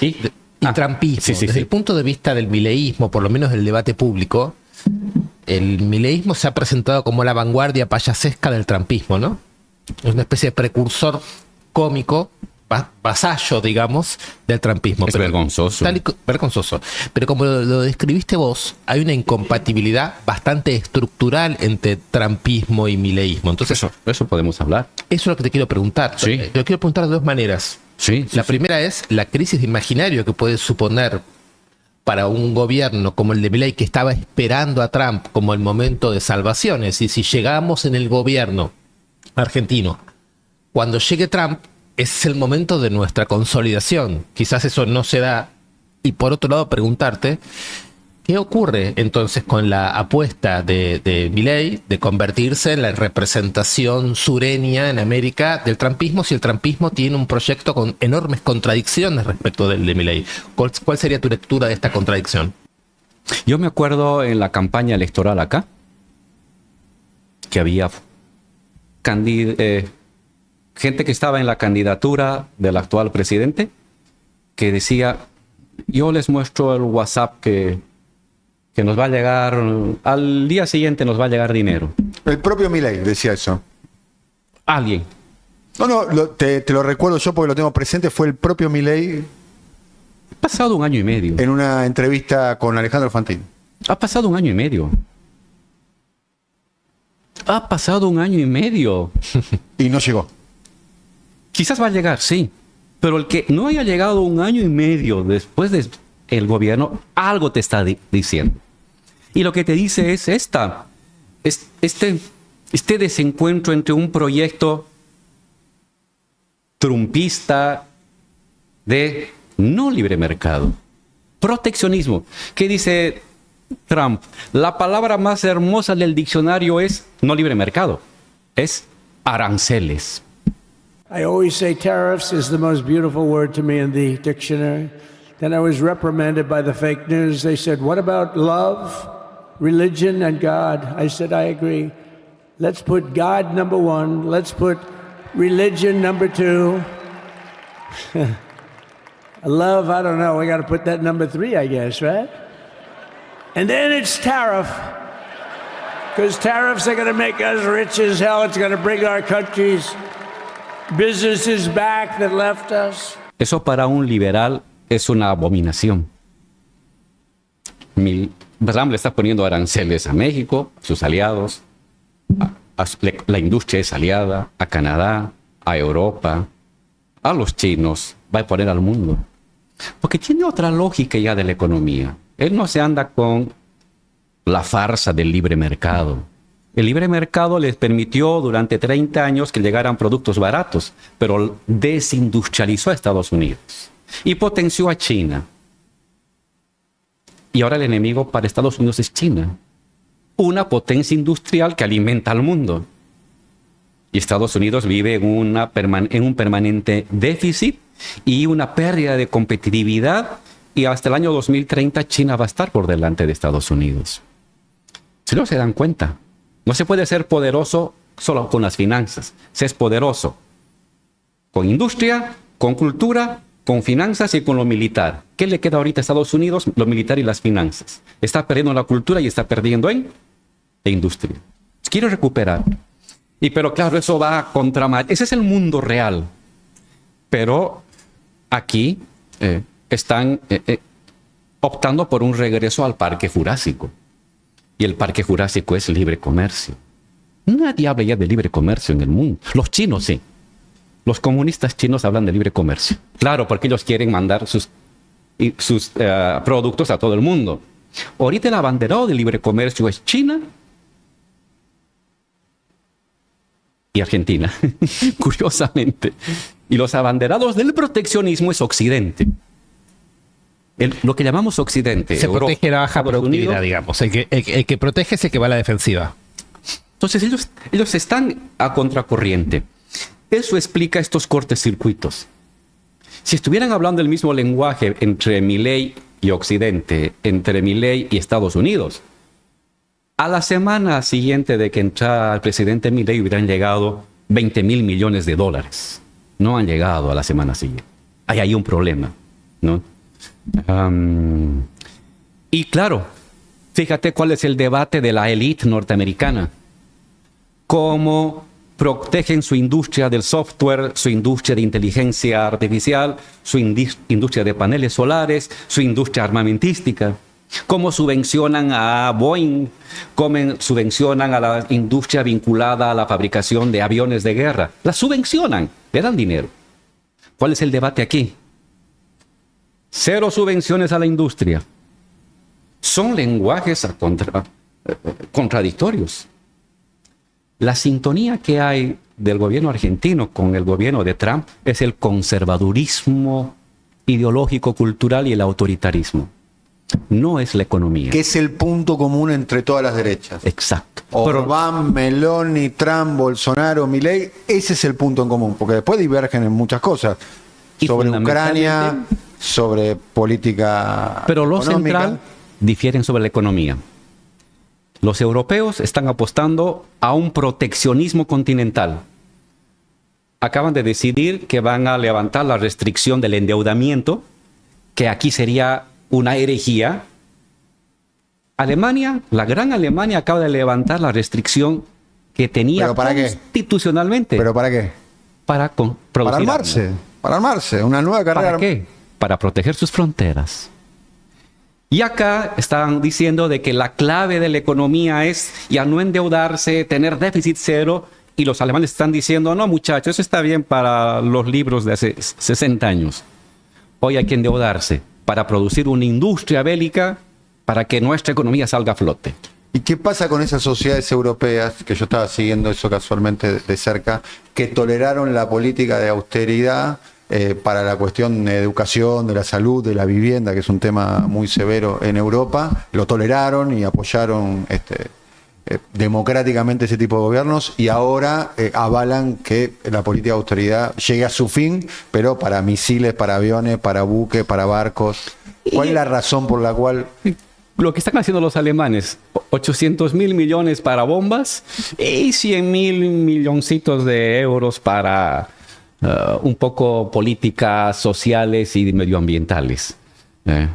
Y Trampismo. Sí. Desde el punto de vista del mileísmo, por lo menos del debate público, el mileísmo se ha presentado como la vanguardia payasesca del trampismo, ¿no? Es una especie de precursor cómico, vasallo, digamos, del trampismo. Es vergonzoso. Vergonzoso. Pero como lo describiste vos, hay una incompatibilidad bastante estructural entre trampismo y mileísmo. Entonces, Eso podemos hablar. eso es lo que te quiero preguntar. Sí. Te lo quiero preguntar de 2 maneras. Sí, La primera es la crisis de imaginario que puede suponer para un gobierno como el de Milei, que estaba esperando a Trump como el momento de salvación. Es decir, si llegamos en el gobierno argentino, cuando llegue Trump, es el momento de nuestra consolidación. Quizás eso no se da. Y por otro lado, preguntarte, ¿qué ocurre entonces con la apuesta de Milei de convertirse en la representación sureña en América del trampismo, si el trampismo tiene un proyecto con enormes contradicciones respecto del de Milei? ¿Cuál sería tu lectura de esta contradicción? Yo me acuerdo en la campaña electoral acá, que había gente que estaba en la candidatura del actual presidente, que decía, yo les muestro el WhatsApp que nos va a llegar, al día siguiente nos va a llegar dinero. El propio Milei decía eso. Alguien. No, te lo recuerdo yo porque lo tengo presente. Fue el propio Milei Ha pasado 1 año y medio. en una entrevista con Alejandro Fantini. Ha pasado 1 año y medio. Ha pasado 1 año y medio. Y no llegó. Quizás va a llegar, sí. Pero el que no haya llegado 1 año y medio después del gobierno, algo te está diciendo. Y lo que te dice es este desencuentro entre un proyecto trumpista de no libre mercado, proteccionismo. ¿Qué dice Trump? La palabra más hermosa del diccionario es no libre mercado, es aranceles. I always say tariffs is the most beautiful word to me in the dictionary. Then I was reprimanded by the fake news. They said, what about love, religion, and God? I said, I agree. Let's put God number 1. Let's put religion number 2. Love, I don't know. We got to put that number 3, I guess, right? And then it's tariff. Because tariffs are going to make us rich as hell. It's going to bring our countries businesses back that left us. Eso para un liberal es una abominación. Trump le está poniendo aranceles a México, a sus aliados, la industria es aliada, a Canadá, a Europa, a los chinos, va a poner al mundo. Porque tiene otra lógica ya de la economía. Él no se anda con la farsa del libre mercado. El libre mercado les permitió durante 30 años que llegaran productos baratos, pero desindustrializó a Estados Unidos y potenció a China. Y ahora el enemigo para Estados Unidos es China, una potencia industrial que alimenta al mundo. Y Estados Unidos vive en un permanente déficit y una pérdida de competitividad, y hasta el año 2030 China va a estar por delante de Estados Unidos. Si no se dan cuenta, no se puede ser poderoso solo con las finanzas. Se es poderoso con industria, con cultura, con finanzas y con lo militar. ¿Qué le queda ahorita a Estados Unidos? Lo militar y las finanzas. Está perdiendo la cultura y está perdiendo en la industria. Quiere recuperar. Pero claro, eso va contra... Ese es el mundo real. Pero aquí están optando por un regreso al Parque Jurásico. Y el Parque Jurásico es libre comercio. Nadie habla ya de libre comercio en el mundo. Los chinos sí. Los comunistas chinos hablan de libre comercio. Claro, porque ellos quieren mandar sus productos a todo el mundo. Ahorita el abanderado del libre comercio es China y Argentina, curiosamente. Y los abanderados del proteccionismo es Occidente. Lo que llamamos Occidente. Se Europa, protege la baja Estados productividad, Unidos. digamos. El que protege es el que va a la defensiva. Entonces ellos están a contracorriente. Eso explica estos cortocircuitos. Si estuvieran hablando el mismo lenguaje entre Milei y Occidente, entre Milei y Estados Unidos, a la semana siguiente de que entrara el presidente Milei hubieran llegado 20,000 millones de dólares. No han llegado a la semana siguiente. Hay ahí un problema, ¿no? Y claro, fíjate cuál es el debate de la élite norteamericana. Cómo protegen su industria del software, su industria de inteligencia artificial, su industria de paneles solares, su industria armamentística. Cómo subvencionan a Boeing, cómo subvencionan a la industria vinculada a la fabricación de aviones de guerra. La subvencionan, le dan dinero. ¿Cuál es el debate aquí? Cero subvenciones a la industria. Son lenguajes contradictorios. La sintonía que hay del gobierno argentino con el gobierno de Trump es el conservadurismo ideológico, cultural y el autoritarismo. No es la economía. Que es el punto común entre todas las derechas. Exacto. Orbán, Meloni, Trump, Bolsonaro, Milei, ese es el punto en común, porque después divergen en muchas cosas. Y Sobre fundamentalmente, Ucrania, sobre política pero lo económica. central difieren sobre la economía. Los europeos están apostando a un proteccionismo continental. Acaban de decidir que van a levantar la restricción del endeudamiento, que aquí sería una herejía. Alemania, la gran Alemania, acaba de levantar la restricción que tenía ¿Pero para qué? constitucionalmente. ¿Pero para qué? Para producir armas. Para armarse, una nueva carrera. ¿Para qué? Para proteger sus fronteras. Y acá están diciendo de que la clave de la economía es ya no endeudarse, tener déficit cero, y los alemanes están diciendo, no muchachos, eso está bien para los libros de hace 60 años. Hoy hay que endeudarse para producir una industria bélica para que nuestra economía salga a flote. ¿Y qué pasa con esas sociedades europeas, que yo estaba siguiendo eso casualmente de cerca, que toleraron la política de austeridad para la cuestión de educación, de la salud, de la vivienda, que es un tema muy severo en Europa? Lo toleraron y apoyaron democráticamente ese tipo de gobiernos, y ahora avalan que la política de austeridad llegue a su fin, pero para misiles, para aviones, para buques, para barcos. ¿Cuál es la razón por la cual...? Lo que están haciendo los alemanes, 800,000 millones para bombas y 100,000 milloncitos de euros para un poco políticas sociales y medioambientales.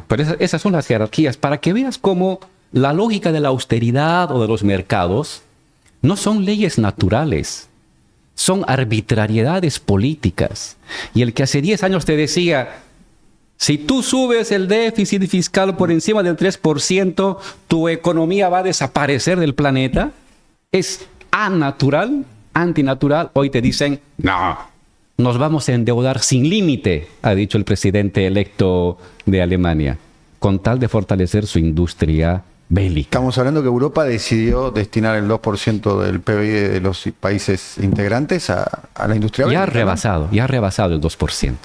Pero esas son las jerarquías, para que veas cómo la lógica de la austeridad o de los mercados no son leyes naturales, son arbitrariedades políticas. Y el que hace 10 años te decía, si tú subes el déficit fiscal por encima del 3%, tu economía va a desaparecer del planeta, es anatural, antinatural. Hoy te dicen, no, nos vamos a endeudar sin límite, ha dicho el presidente electo de Alemania, con tal de fortalecer su industria bélica. Estamos hablando que Europa decidió destinar el 2% del PBI de los países integrantes a la industria bélica. Ya ha rebasado el 2%.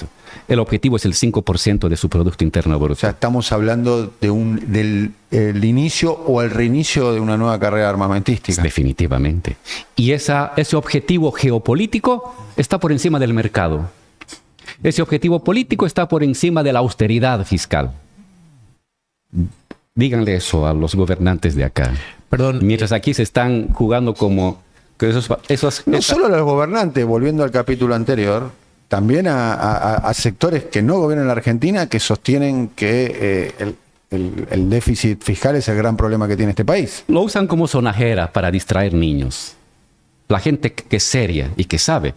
El objetivo es el 5% de su Producto Interno Bruto. O sea, estamos hablando de el inicio o el reinicio de una nueva carrera armamentística. Definitivamente. Y ese objetivo geopolítico está por encima del mercado. Ese objetivo político está por encima de la austeridad fiscal. Díganle eso a los gobernantes de acá. Perdón. Mientras aquí se están jugando como... No solo a los gobernantes, volviendo al capítulo anterior, también a sectores que no gobiernan la Argentina, que sostienen que el déficit fiscal es el gran problema que tiene este país. Lo usan como sonajera para distraer niños. La gente que es seria y que sabe,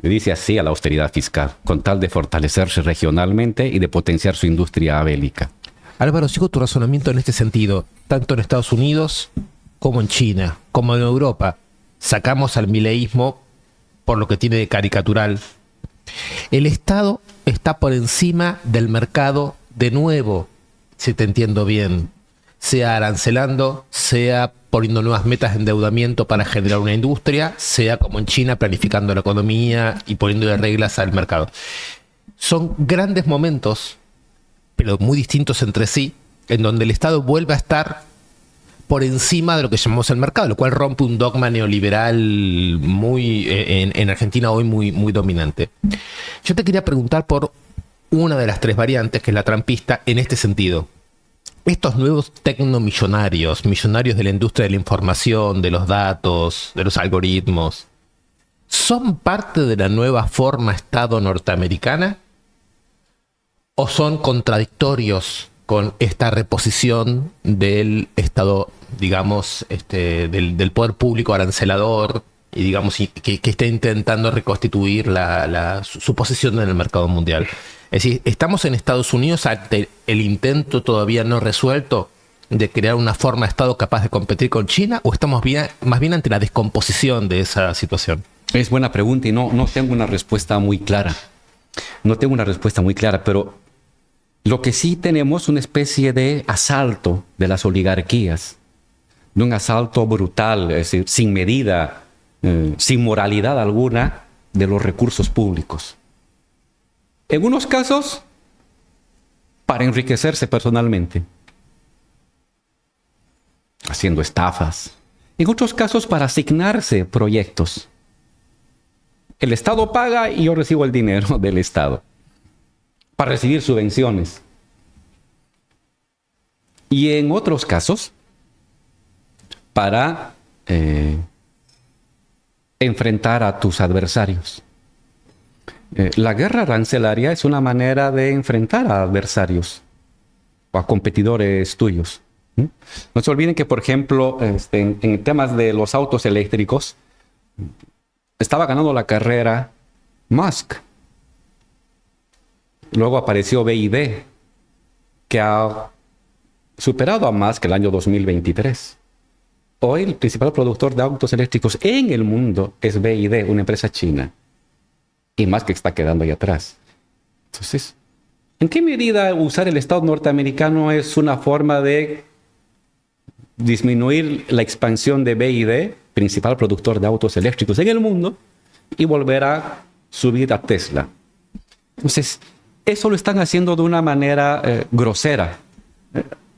le dice así a la austeridad fiscal, con tal de fortalecerse regionalmente y de potenciar su industria bélica. Álvaro, sigo tu razonamiento en este sentido, tanto en Estados Unidos como en China, como en Europa. Sacamos al mileísmo por lo que tiene de caricatural. El Estado está por encima del mercado de nuevo, si te entiendo bien, sea arancelando, sea poniendo nuevas metas de endeudamiento para generar una industria, sea como en China planificando la economía y poniéndole reglas al mercado. Son grandes momentos, pero muy distintos entre sí, en donde el Estado vuelve a estar por encima de lo que llamamos el mercado, lo cual rompe un dogma neoliberal muy en Argentina hoy muy dominante. Yo te quería preguntar por una de las tres variantes, que es la trampista, en este sentido. Estos nuevos tecnomillonarios, millonarios de la industria de la información, de los datos, de los algoritmos, ¿son parte de la nueva forma Estado norteamericana? ¿O son contradictorios con esta reposición del Estado, digamos, del poder público arancelador y digamos que está intentando reconstituir su posición en el mercado mundial? Es decir, ¿estamos en Estados Unidos ante el intento todavía no resuelto de crear una forma de Estado capaz de competir con China, o estamos más bien ante la descomposición de esa situación? Es buena pregunta y no tengo una respuesta muy clara. No tengo una respuesta muy clara, pero lo que sí tenemos es una especie de asalto de las oligarquías, de un asalto brutal, es decir, sin medida, sin moralidad alguna, de los recursos públicos. En unos casos, para enriquecerse personalmente, haciendo estafas. En otros casos, para asignarse proyectos. El Estado paga y yo recibo el dinero del Estado para recibir subvenciones. Y en otros casos, para enfrentar a tus adversarios. La guerra arancelaria es una manera de enfrentar a adversarios o a competidores tuyos. No se olviden que, por ejemplo, en temas de los autos eléctricos, estaba ganando la carrera Musk. Luego apareció BYD, que ha superado a Musk el año 2023. Hoy el principal productor de autos eléctricos en el mundo es BYD, una empresa china. Y Musk está quedando ahí atrás. Entonces, ¿en qué medida usar el Estado norteamericano es una forma de disminuir la expansión de BYD, principal productor de autos eléctricos en el mundo, y volver a subir a Tesla? Entonces, eso lo están haciendo de una manera grosera.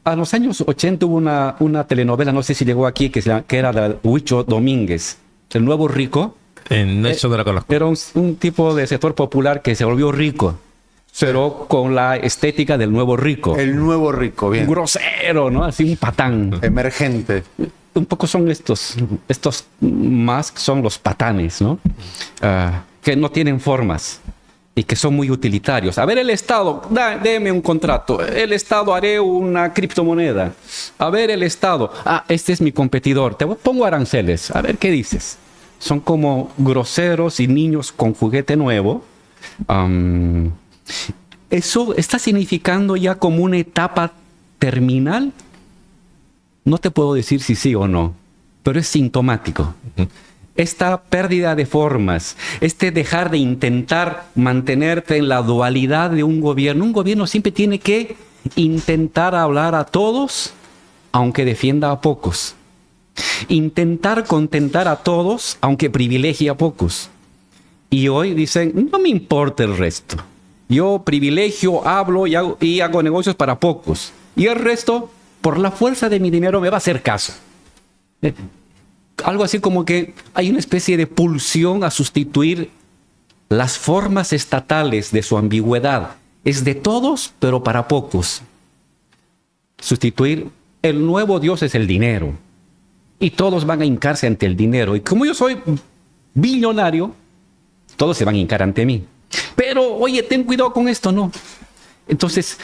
A los años 80 hubo una telenovela, no sé si llegó aquí, que era de Huicho Domínguez, El Nuevo Rico. Eso no lo conozco. Era un tipo de sector popular que se volvió rico, pero con la estética del nuevo rico. El nuevo rico, bien. Grosero, ¿no? Así un patán. Emergente. Un poco son estos Musk son los patanes, ¿no? Que no tienen formas y que son muy utilitarios. A ver, el Estado, déme un contrato. El Estado, haré una criptomoneda. A ver, el Estado, este es mi competidor. Te pongo aranceles. A ver, ¿qué dices? son como groseros y niños con juguete nuevo. ¿Eso está significando ya como una etapa terminal? No te puedo decir si sí o no, pero es sintomático. Esta pérdida de formas, este dejar de intentar mantenerte en la dualidad de un gobierno siempre tiene que intentar hablar a todos, aunque defienda a pocos. Intentar contentar a todos, aunque privilegie a pocos. Y hoy dicen, no me importa el resto. Yo privilegio, hablo y hago negocios para pocos. Y el resto, por la fuerza de mi dinero, me va a hacer caso. Algo así como que hay una especie de pulsión a sustituir las formas estatales de su ambigüedad. Es de todos, pero para pocos. Sustituir, el nuevo Dios es el dinero. Y todos van a hincarse ante el dinero. Y como yo soy billonario, todos se van a hincar ante mí. Pero, oye, ten cuidado con esto, ¿no? Entonces,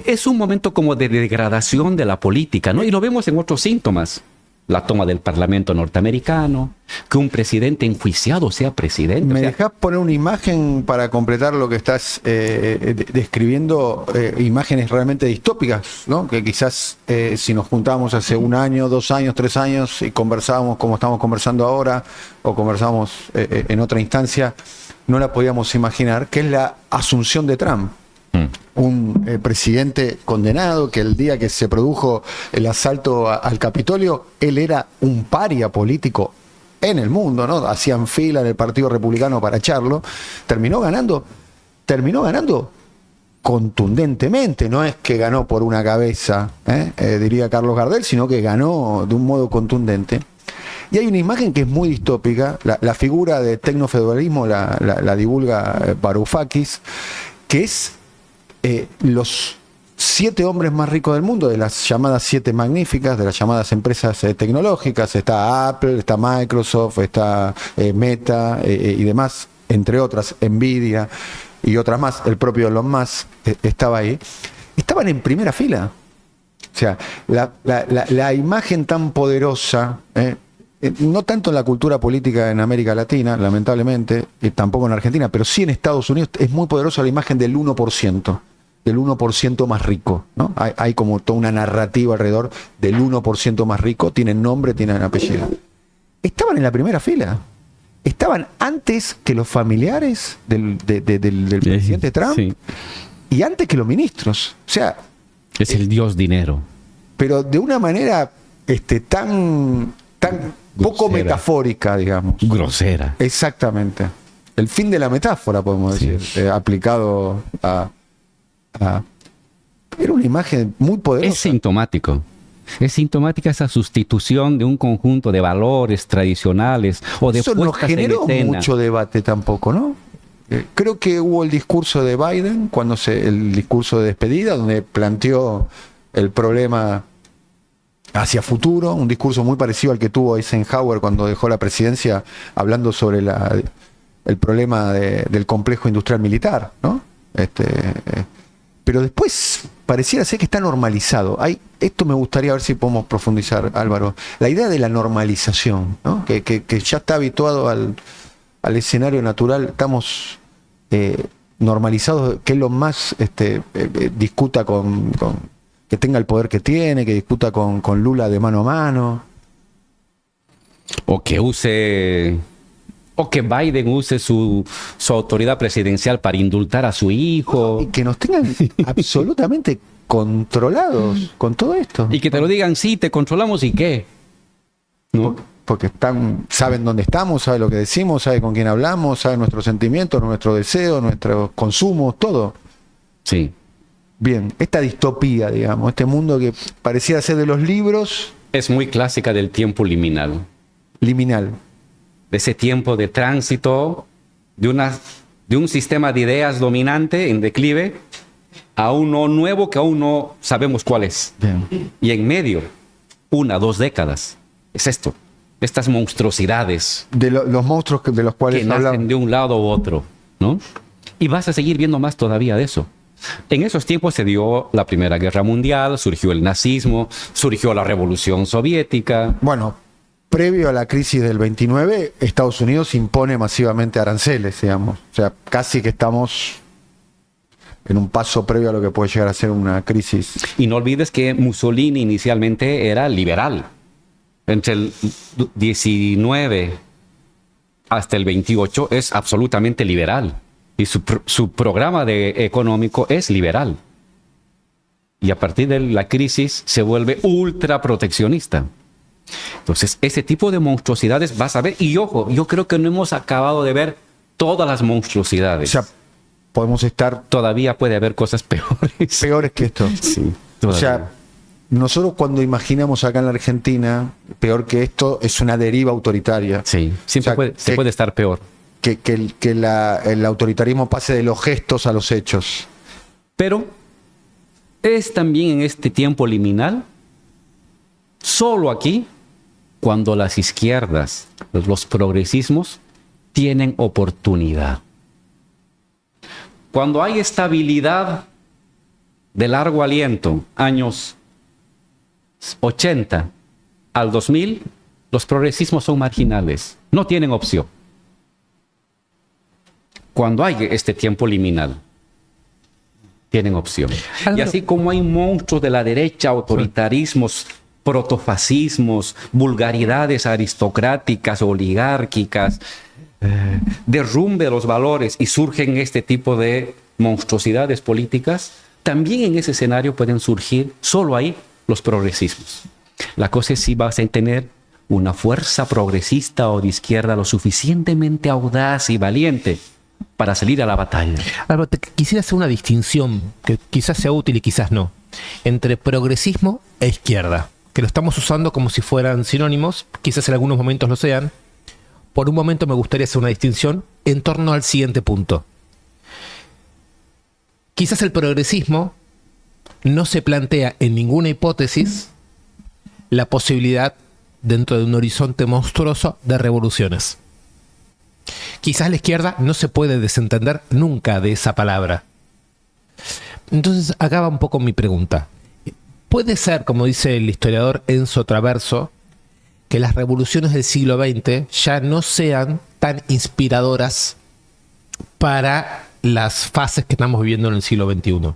es un momento como de degradación de la política, ¿no? Y lo vemos en otros síntomas. La toma del Parlamento norteamericano, que un presidente enjuiciado sea presidente. ¿Me dejás poner una imagen para completar lo que estás describiendo? Imágenes realmente distópicas, ¿no? Que quizás si nos juntábamos hace 1 año, 2 años, 3 años y conversábamos como estamos conversando ahora, o conversábamos en otra instancia, no la podíamos imaginar, que es la asunción de Trump. Un presidente condenado que el día que se produjo el asalto al Capitolio, él era un paria político en el mundo, ¿no? Hacían fila en el Partido Republicano para echarlo. Terminó ganando contundentemente, no es que ganó por una cabeza, diría Carlos Gardel, sino que ganó de un modo contundente. Y hay una imagen que es muy distópica, la figura de tecnofeudalismo la divulga Varoufakis, que es los 7 hombres más ricos del mundo, de las llamadas 7 magníficas, de las llamadas empresas tecnológicas. Está Apple, está Microsoft, está Meta y demás, entre otras, Nvidia y otras más. El propio Elon Musk estaba ahí. Estaban en primera fila. O sea, la imagen tan poderosa, no tanto en la cultura política en América Latina, lamentablemente, tampoco en Argentina, pero sí en Estados Unidos, es muy poderosa la imagen del 1%. Del 1% más rico, ¿no? Hay como toda una narrativa alrededor del 1% más rico, tienen nombre, tienen apellido. Estaban en la primera fila. Estaban antes que los familiares del presidente Trump, sí, y antes que los ministros. O sea, es el dios dinero. Pero de una manera tan poco metafórica, digamos. Grosera. Exactamente. El fin de la metáfora, podemos decir, aplicado a... Era una imagen muy poderosa. Es sintomático. Es sintomática esa sustitución de un conjunto de valores tradicionales o de eso no generó mucho debate tampoco, ¿no? Creo que hubo el discurso de Biden, el discurso de despedida, donde planteó el problema hacia futuro, un discurso muy parecido al que tuvo Eisenhower cuando dejó la presidencia, hablando sobre el problema del complejo industrial militar, ¿no? Pero después pareciera ser que está normalizado. Esto me gustaría ver si podemos profundizar, Álvaro. La idea de la normalización, ¿no? Que ya está habituado al escenario natural. Estamos normalizados, que Elon Musk discuta que tenga el poder que tiene, que discuta con Lula de mano a mano. O que Biden use su autoridad presidencial para indultar a su hijo. Y que nos tengan absolutamente controlados con todo esto. Y que te lo digan, sí, te controlamos, ¿y qué? ¿No? Porque saben dónde estamos, saben lo que decimos, saben con quién hablamos, saben nuestros sentimientos, nuestros deseos, nuestros consumos, todo. Sí. Bien, esta distopía, digamos, este mundo que pareciera ser de los libros. Es muy clásica del tiempo liminal. Liminal. De ese tiempo de tránsito, de un sistema de ideas dominante en declive, a uno nuevo que aún no sabemos cuál es. Bien. Y en medio, 1, 2 décadas. Es esto, estas monstruosidades. De los monstruos de los cuales que nacen de un lado u otro, ¿no? Y vas a seguir viendo más todavía de eso. En esos tiempos se dio la Primera Guerra Mundial, surgió el nazismo, surgió la Revolución Soviética. Bueno, previo a la crisis del 29, Estados Unidos impone masivamente aranceles, digamos. O sea, casi que estamos en un paso previo a lo que puede llegar a ser una crisis. Y no olvides que Mussolini inicialmente era liberal. Entre el 19 hasta el 28 es absolutamente liberal. Y su programa económico es liberal. Y a partir de la crisis se vuelve ultra proteccionista. Entonces, ese tipo de monstruosidades vas a ver. Y ojo, yo creo que no hemos acabado de ver todas las monstruosidades. O sea, podemos estar Todavía puede haber cosas peores. peores que esto. Sí, O todavía. sea, nosotros cuando imaginamos acá en la Argentina, peor que esto es una deriva autoritaria. Sí, siempre O sea, se puede estar peor. Que el autoritarismo pase de los gestos a los hechos. Pero es también en este tiempo liminal, solo aquí, cuando las izquierdas, los progresismos, tienen oportunidad. Cuando hay estabilidad de largo aliento, años 80 al 2000, los progresismos son marginales, no tienen opción. Cuando hay este tiempo liminal, tienen opción. Y así como hay monstruos de la derecha, autoritarismos, protofascismos, vulgaridades aristocráticas, oligárquicas, derrumbe de los valores y surgen este tipo de monstruosidades políticas, también en ese escenario pueden surgir solo ahí los progresismos. La cosa es si vas a tener una fuerza progresista o de izquierda lo suficientemente audaz y valiente para salir a la batalla. Álvaro, quisiera hacer una distinción que quizás sea útil y quizás no, entre progresismo e izquierda, que lo estamos usando como si fueran sinónimos, quizás en algunos momentos lo sean. Por un momento me gustaría hacer una distinción en torno al siguiente punto. Quizás el progresismo no se plantea en ninguna hipótesis la posibilidad, dentro de un horizonte monstruoso, de revoluciones. Quizás la izquierda no se puede desentender nunca de esa palabra. Entonces, acá va un poco mi pregunta. Puede ser, como dice el historiador Enzo Traverso, que las revoluciones del siglo XX ya no sean tan inspiradoras para las fases que estamos viviendo en el siglo XXI.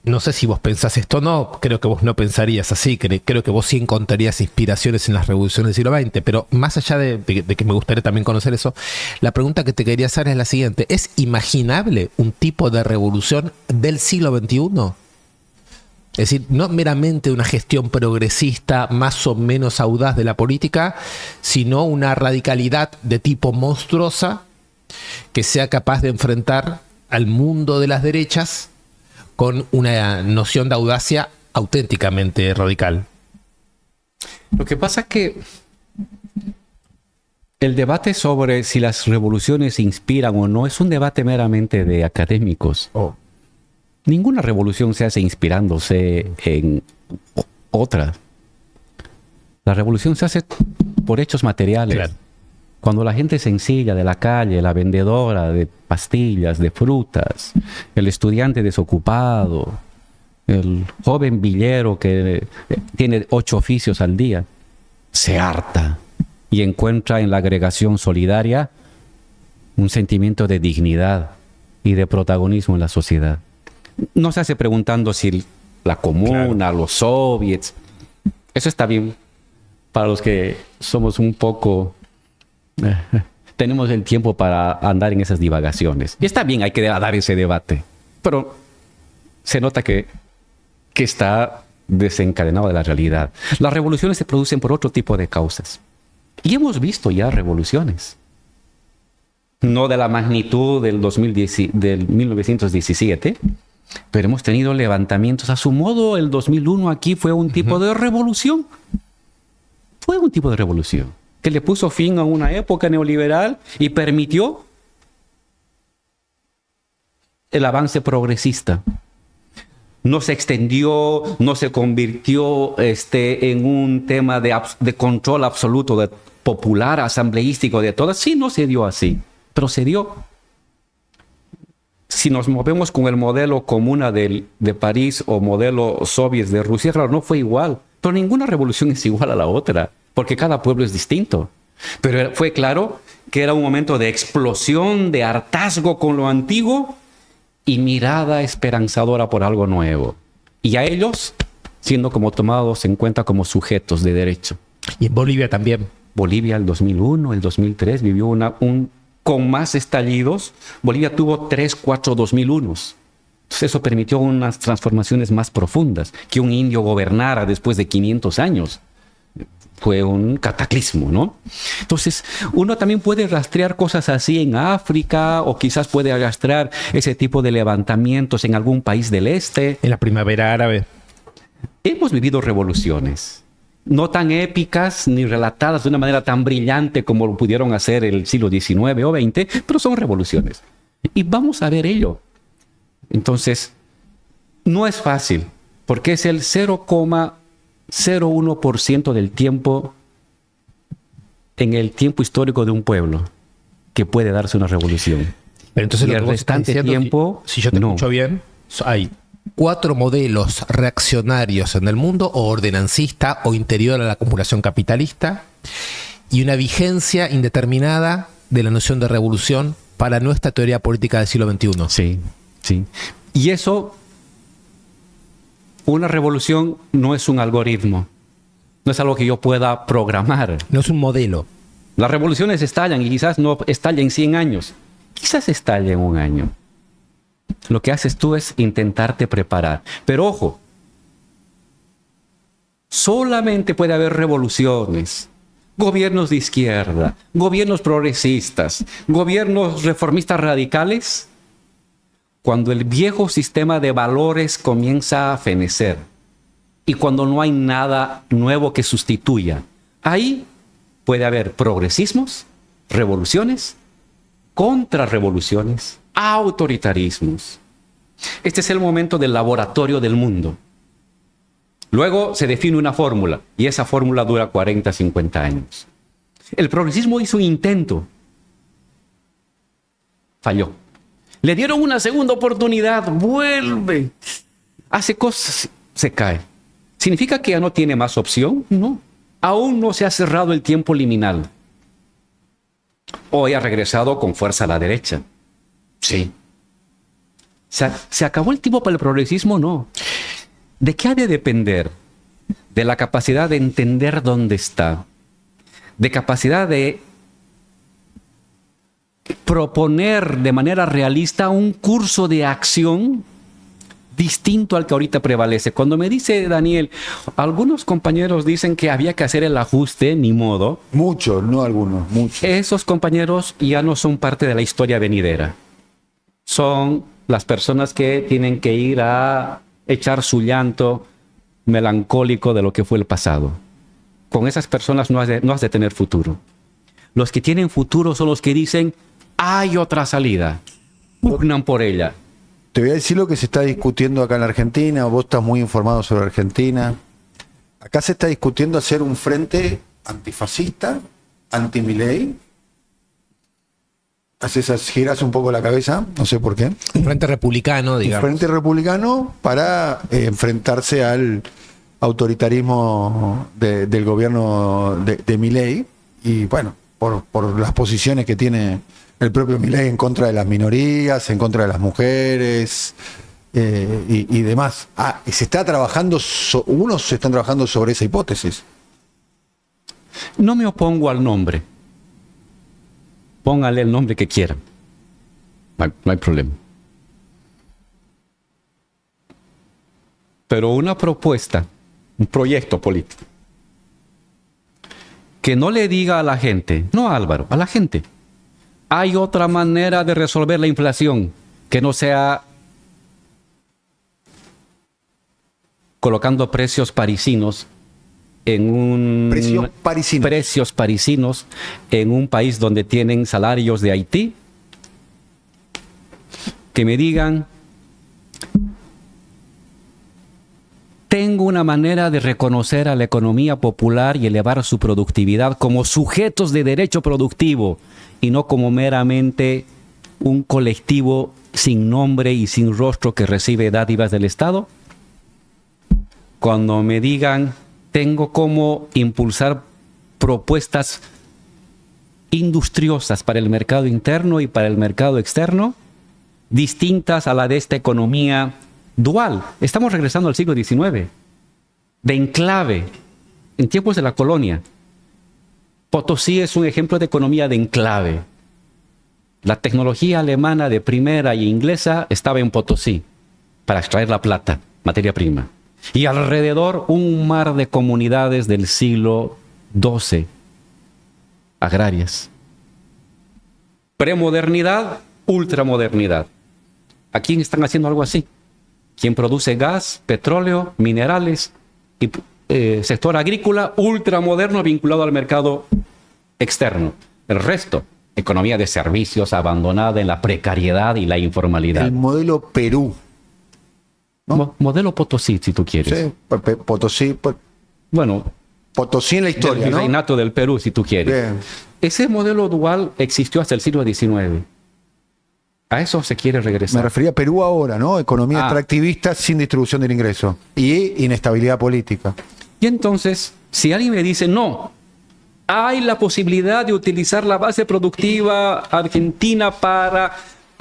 No sé si vos pensás esto o no, creo que vos no pensarías así, creo que vos sí encontrarías inspiraciones en las revoluciones del siglo XX, pero más allá de que me gustaría también conocer eso, la pregunta que te quería hacer es la siguiente: ¿es imaginable un tipo de revolución del siglo XXI? Es decir, no meramente una gestión progresista más o menos audaz de la política, sino una radicalidad de tipo monstruosa que sea capaz de enfrentar al mundo de las derechas con una noción de audacia auténticamente radical. Lo que pasa es que el debate sobre si las revoluciones inspiran o no es un debate meramente de académicos. Ninguna revolución se hace inspirándose en otra. La revolución se hace por hechos materiales. Claro. Cuando la gente sencilla de la calle, la vendedora de pastillas, de frutas, el estudiante desocupado, el joven villero que tiene 8 oficios al día, se harta y encuentra en la agregación solidaria un sentimiento de dignidad y de protagonismo en la sociedad. No se hace preguntando si la comuna, los soviets. Eso está bien para los que somos un poco... tenemos el tiempo para andar en esas divagaciones. Y está bien, hay que dar ese debate. Pero se nota que está desencadenado de la realidad. Las revoluciones se producen por otro tipo de causas. Y hemos visto ya revoluciones. No de la magnitud del 1917, pero hemos tenido levantamientos. A su modo, el 2001 aquí fue un tipo de revolución. Fue un tipo de revolución que le puso fin a una época neoliberal y permitió el avance progresista. No se extendió, no se convirtió en un tema de control absoluto, de popular, asambleístico, de todas. Sí, no se dio así, pero se dio. Si nos movemos con el modelo comuna de París o modelo soviet de Rusia, claro, no fue igual. Pero ninguna revolución es igual a la otra. porque cada pueblo es distinto. Pero fue claro que era un momento de explosión, de hartazgo con lo antiguo y mirada esperanzadora por algo nuevo. Y a ellos siendo como tomados en cuenta como sujetos de derecho. Y en Bolivia también. Bolivia el 2001, el 2003 vivió con más estallidos. Bolivia tuvo 3, 4 2001. Entonces eso permitió unas transformaciones más profundas. Que un indio gobernara después de 500 años fue un cataclismo, ¿no? Entonces uno también puede rastrear cosas así en África, o quizás puede rastrear ese tipo de levantamientos en algún país del este. En la primavera árabe. Hemos vivido revoluciones, no tan épicas ni relatadas de una manera tan brillante como lo pudieron hacer el siglo XIX o XX, pero son revoluciones. Y vamos a ver ello. Entonces, no es fácil, porque es el 0,01% del tiempo, en el tiempo histórico de un pueblo, que puede darse una revolución. Pero entonces Y lo que el vos estás restante diciendo, tiempo, si yo te no. escucho bien, hay 4 modelos reaccionarios en el mundo, o ordenancista o interior a la acumulación capitalista, y una vigencia indeterminada de la noción de revolución para nuestra teoría política del siglo XXI. Sí, sí. Y eso, una revolución no es un algoritmo, no es algo que yo pueda programar. No es un modelo. Las revoluciones estallan y quizás no estallen 100 años, quizás estalle en 1 año. Lo que haces tú es intentarte preparar. Pero ojo, solamente puede haber revoluciones, gobiernos de izquierda, gobiernos progresistas, gobiernos reformistas radicales, cuando el viejo sistema de valores comienza a fenecer y cuando no hay nada nuevo que sustituya. Ahí puede haber progresismos, revoluciones, contrarrevoluciones, autoritarismos. Este es el momento del laboratorio del mundo. Luego se define una fórmula y esa fórmula dura 40, 50 años. El progresismo hizo un intento. Falló. Le dieron una segunda oportunidad. Vuelve. Hace cosas. Se cae. ¿Significa que ya no tiene más opción? No. Aún no se ha cerrado el tiempo liminal. Hoy ha regresado con fuerza a la derecha. Sí. ¿Se acabó el tiempo para el progresismo? No. ¿De qué ha de depender? De la capacidad de entender dónde está. De capacidad de proponer de manera realista un curso de acción distinto al que ahorita prevalece. Cuando me dice Daniel, algunos compañeros dicen que había que hacer el ajuste, ni modo. Muchos, no algunos, muchos. Esos compañeros ya no son parte de la historia venidera. Son las personas que tienen que ir a echar su llanto melancólico de lo que fue el pasado. Con esas personas no has de tener futuro. Los que tienen futuro son los que dicen, hay otra salida. Pugnan por ella. Te voy a decir lo que se está discutiendo acá en la Argentina. Vos estás muy informado sobre Argentina. Acá se está discutiendo hacer un frente antifascista, anti-Milei. Giras un poco la cabeza, no sé por qué. Un frente republicano, digamos. Un frente republicano para enfrentarse al autoritarismo del gobierno de Milei. Y bueno, por las posiciones que tiene el propio Milei en contra de las minorías, en contra de las mujeres y demás. Y se está trabajando, unos se están trabajando sobre esa hipótesis. No me opongo al nombre. Póngale el nombre que quieran. No hay problema. Pero una propuesta, un proyecto político, que no le diga a la gente, no a Álvaro, a la gente, hay otra manera de resolver la inflación que no sea colocando precios parisinos en precios parisinos en un país donde tienen salarios de Haití, que me digan, tengo una manera de reconocer a la economía popular y elevar su productividad como sujetos de derecho productivo y no como meramente un colectivo sin nombre y sin rostro que recibe dádivas del Estado. Cuando me digan, tengo cómo impulsar propuestas industriosas para el mercado interno y para el mercado externo, distintas a la de esta economía dual. Estamos regresando al siglo XIX, de enclave, en tiempos de la colonia. Potosí es un ejemplo de economía de enclave. La tecnología alemana de primera y inglesa estaba en Potosí para extraer la plata, materia prima. Y alrededor un mar de comunidades del siglo XII, agrarias. Premodernidad, ultramodernidad. ¿A quién están haciendo algo así? ¿Quién produce gas, petróleo, minerales y sector agrícola ultramoderno vinculado al mercado externo? El resto, economía de servicios abandonada en la precariedad y la informalidad. El modelo Perú. ¿no? Modelo Potosí, si tú quieres. Sí, Potosí, Bueno, Potosí en la historia, del ¿no? virreinato del Perú, si tú quieres. Bien. Ese modelo dual existió hasta el siglo XIX. A eso se quiere Me regresar. refería a Perú ahora, ¿no? Economía extractivista sin distribución del ingreso y inestabilidad política. Y entonces, si alguien me dice, no, hay la posibilidad de utilizar la base productiva argentina para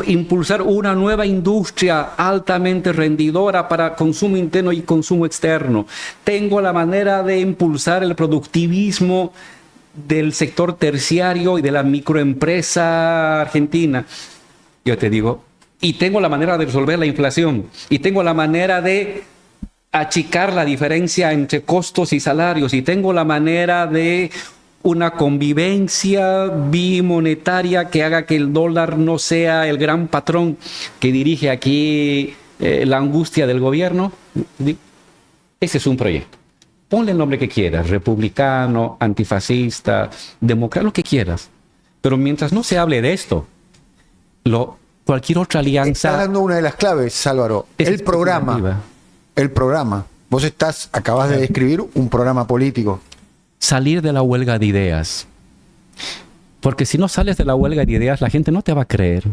impulsar una nueva industria altamente rendidora para consumo interno y consumo externo. Tengo la manera de impulsar el productivismo del sector terciario y de la microempresa argentina. Yo te digo, y tengo la manera de resolver la inflación, y tengo la manera de achicar la diferencia entre costos y salarios, y tengo la manera de una convivencia bimonetaria que haga que el dólar no sea el gran patrón que dirige aquí la angustia del gobierno. Ese es un proyecto. Ponle el nombre que quieras, republicano, antifascista, demócrata, lo que quieras. Pero mientras no se hable de esto, cualquier otra alianza... Estás dando una de las claves, Álvaro. El programa. Vos acabas de describir un programa político. Salir de la huelga de ideas. Porque si no sales de la huelga de ideas, la gente no te va a creer.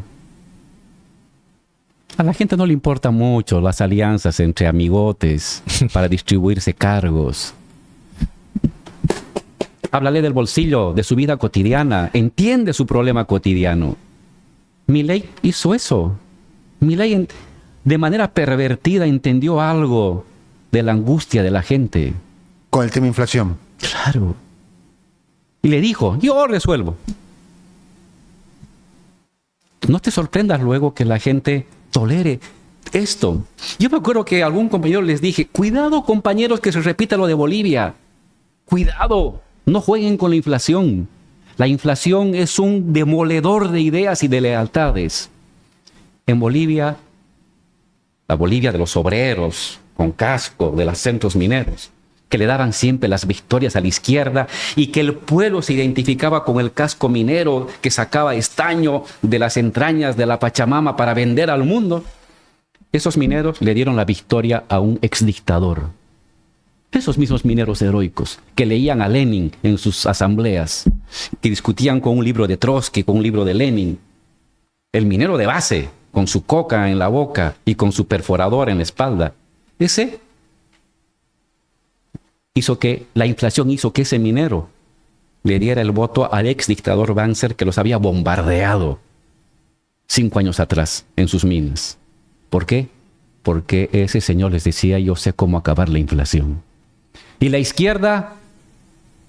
A la gente no le importa mucho las alianzas entre amigotes para distribuirse cargos. Háblale del bolsillo, de su vida cotidiana. Entiende su problema cotidiano. Milei hizo eso. Milei de manera pervertida entendió algo de la angustia de la gente. Con el tema inflación. Claro. Y le dijo, yo resuelvo. No te sorprendas luego que la gente tolere esto. Yo me acuerdo que a algún compañero les dije, cuidado compañeros que se repita lo de Bolivia. Cuidado, no jueguen con la inflación. La inflación es un demoledor de ideas y de lealtades. En Bolivia, la Bolivia de los obreros, con casco, de los centros mineros, que le daban siempre las victorias a la izquierda y que el pueblo se identificaba con el casco minero que sacaba estaño de las entrañas de la Pachamama para vender al mundo. Esos mineros le dieron la victoria a un exdictador. Esos mismos mineros heroicos que leían a Lenin en sus asambleas, que discutían con un libro de Trotsky, con un libro de Lenin. El minero de base, con su coca en la boca y con su perforador en la espalda. La inflación hizo que ese minero le diera el voto al ex dictador Banzer que los había bombardeado 5 años atrás en sus minas. ¿Por qué? Porque ese señor les decía, yo sé cómo acabar la inflación. Y la izquierda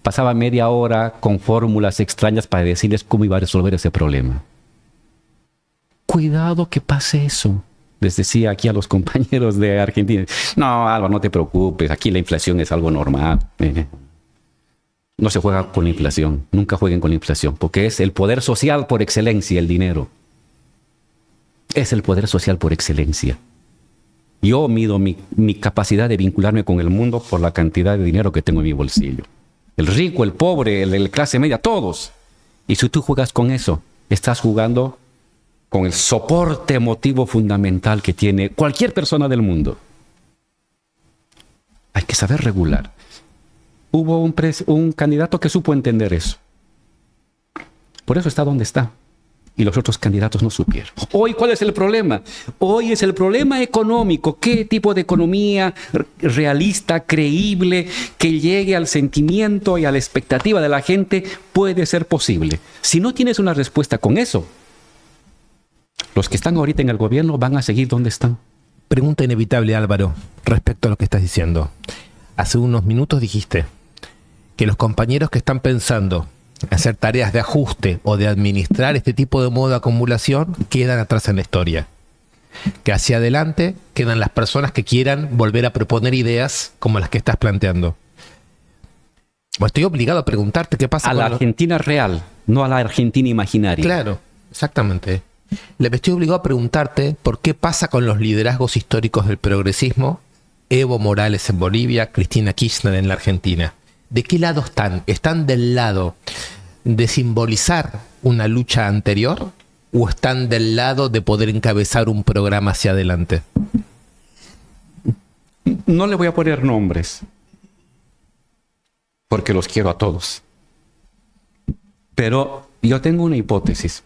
pasaba media hora con fórmulas extrañas para decirles cómo iba a resolver ese problema. Cuidado que pase eso. Les decía aquí a los compañeros de Argentina, no, Álvaro, no te preocupes, aquí la inflación es algo normal. No se juega con la inflación, nunca jueguen con la inflación, porque es el poder social por excelencia, el dinero. Es el poder social por excelencia. Yo mido mi capacidad de vincularme con el mundo por la cantidad de dinero que tengo en mi bolsillo. El rico, el pobre, el clase media, todos. Y si tú juegas con eso, estás jugando con el soporte emotivo fundamental que tiene cualquier persona del mundo. Hay que saber regular. Hubo un candidato que supo entender eso. Por eso está donde está. y los otros candidatos no supieron. Hoy, ¿cuál es el problema? Hoy es el problema económico. ¿Qué tipo de economía realista, creíble, que llegue al sentimiento y a la expectativa de la gente puede ser posible? Si no tienes una respuesta con eso, los que están ahorita en el gobierno van a seguir donde están. Pregunta inevitable, Álvaro, respecto a lo que estás diciendo. Hace unos minutos dijiste que los compañeros que están pensando hacer tareas de ajuste o de administrar este tipo de modo de acumulación quedan atrás en la historia. Que hacia adelante quedan las personas que quieran volver a proponer ideas como las que estás planteando. Bueno, estoy obligado a preguntarte qué pasa a la Argentina real, no a la Argentina imaginaria. Claro, exactamente. Estoy obligado a preguntarte por qué pasa con los liderazgos históricos del progresismo, Evo Morales en Bolivia, Cristina Kirchner en la Argentina. ¿De qué lado están? ¿Están del lado de simbolizar una lucha anterior o están del lado de poder encabezar un programa hacia adelante? No le voy a poner nombres, porque los quiero a todos. Pero yo tengo una hipótesis.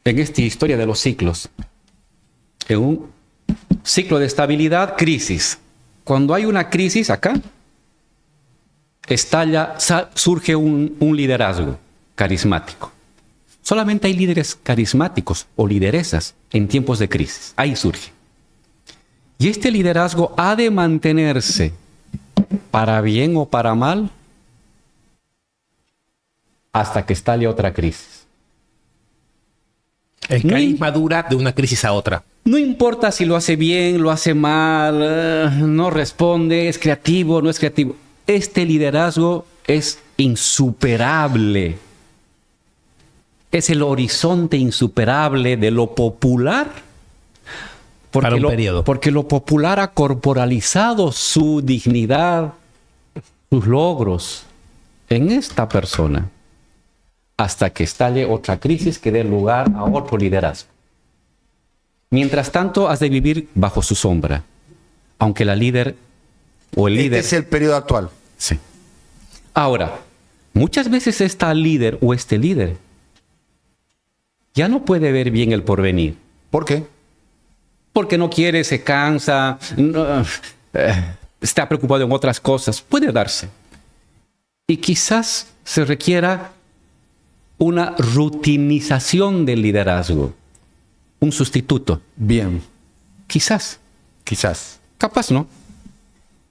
En esta historia de los ciclos, en un ciclo de estabilidad, crisis. Cuando hay una crisis acá, surge un liderazgo carismático. Solamente hay líderes carismáticos o lideresas en tiempos de crisis. Ahí surge. Y este liderazgo ha de mantenerse, para bien o para mal, hasta que estalle otra crisis. El carisma dura de una crisis a otra. No importa si lo hace bien, lo hace mal, no responde, es creativo, no es creativo. Este liderazgo es insuperable. Es el horizonte insuperable de lo popular. Para un periodo. Porque lo popular ha corporalizado su dignidad, sus logros en esta persona. Hasta que estalle otra crisis que dé lugar a otro liderazgo. Mientras tanto, has de vivir bajo su sombra. Aunque la líder o el líder... Este es el periodo actual. Sí. Ahora, muchas veces esta líder o este líder ya no puede ver bien el porvenir. ¿Por qué? Porque no quiere, se cansa, está preocupado en otras cosas. Puede darse. Y quizás se requiera una rutinización del liderazgo. Un sustituto. Bien. Quizás. Quizás. Capaz no.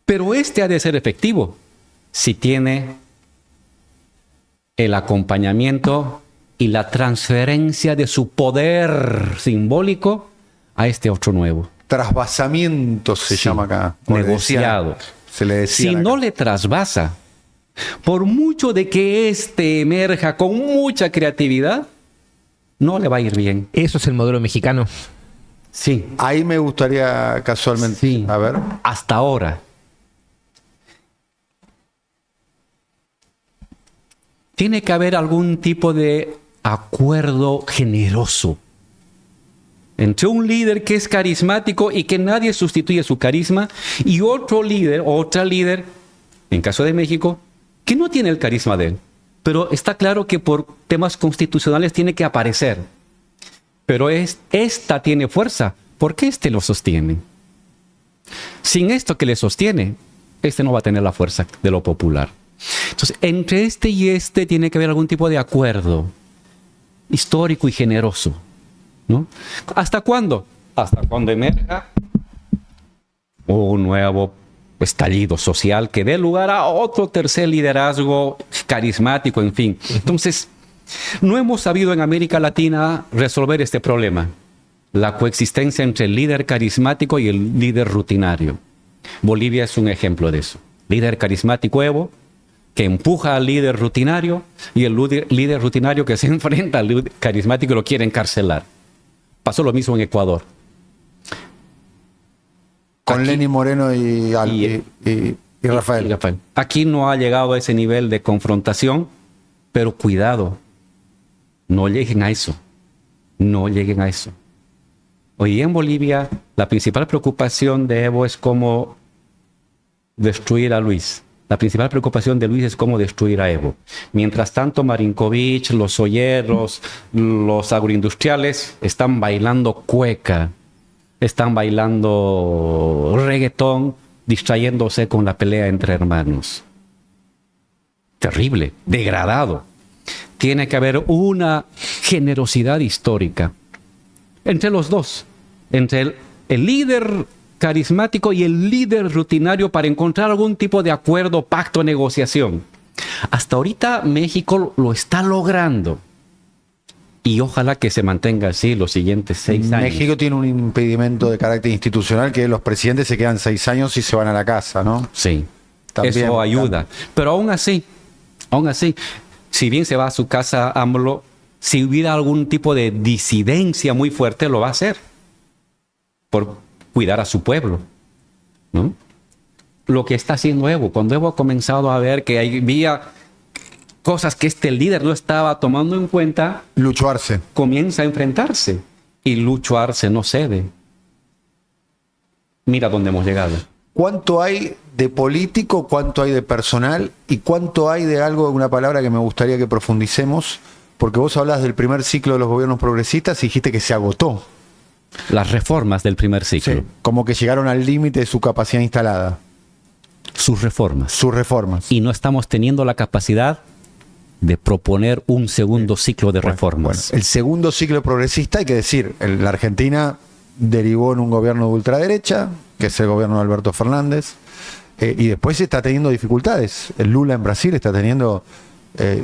Pero este ha de ser efectivo si tiene el acompañamiento y la transferencia de su poder simbólico a este otro nuevo. Trasvasamiento se llama acá. Negociado. Se le decía. Si no le trasvasa, por mucho de que éste emerja con mucha creatividad, no le va a ir bien. ¿Eso es el modelo mexicano? Sí. Ahí me gustaría casualmente. Sí. A ver. Hasta ahora. Tiene que haber algún tipo de acuerdo generoso entre un líder que es carismático y que nadie sustituye su carisma y otro líder, otra líder, en caso de México, que no tiene el carisma de él. Pero está claro que por temas constitucionales tiene que aparecer. Pero esta tiene fuerza porque este lo sostiene. Sin esto que le sostiene, este no va a tener la fuerza de lo popular. Entonces, entre este y este tiene que haber algún tipo de acuerdo histórico y generoso, ¿no? ¿Hasta cuándo? Hasta cuando emerja un nuevo estallido social que dé lugar a otro tercer liderazgo carismático, en fin. Entonces, no hemos sabido en América Latina resolver este problema, la coexistencia entre el líder carismático y el líder rutinario. Bolivia es un ejemplo de eso. Líder carismático Evo, que empuja al líder rutinario, y el líder rutinario que se enfrenta al líder carismático y lo quiere encarcelar. Pasó lo mismo en Ecuador. Con Aquí, Lenín Moreno y Rafael. Y Rafael. Aquí no ha llegado a ese nivel de confrontación, pero cuidado, no lleguen a eso. No lleguen a eso. Hoy en Bolivia, la principal preocupación de Evo es cómo destruir a Luis La principal preocupación de Luis es cómo destruir a Evo. Mientras tanto, Marinkovic, los olleros, los agroindustriales están bailando cueca, están bailando reggaetón, distrayéndose con la pelea entre hermanos. Terrible, degradado. Tiene que haber una generosidad histórica entre los dos, entre el líder carismático y el líder rutinario para encontrar algún tipo de acuerdo, pacto, negociación. Hasta ahorita México lo está logrando y ojalá que se mantenga así los siguientes 6 años. México tiene un impedimento de carácter institucional que los presidentes se quedan 6 años y se van a la casa, ¿no? Sí, También, eso ayuda. Pero aún así, si bien se va a su casa AMLO, si hubiera algún tipo de disidencia muy fuerte, lo va a hacer por cuidar a su pueblo, ¿no? Lo que está haciendo Evo, cuando Evo ha comenzado a ver que había cosas que este líder no estaba tomando en cuenta, Lucho Arce. comienza a enfrentarse y Lucho Arce no cede. Mira dónde hemos llegado. ¿Cuánto hay de político, cuánto hay de personal y cuánto hay de algo, una palabra que me gustaría que profundicemos? Porque vos hablas del primer ciclo de los gobiernos progresistas y dijiste que se agotó. Las reformas del primer ciclo, Sí, como que llegaron al límite de su capacidad instalada, sus reformas. sus reformas. Y no estamos teniendo la capacidad de proponer un segundo ciclo de reformas. Bueno, el segundo ciclo progresista, hay que decir, la Argentina derivó en un gobierno de ultraderecha, que es el gobierno de Alberto Fernández, y después está teniendo dificultades. El Lula en Brasil está teniendo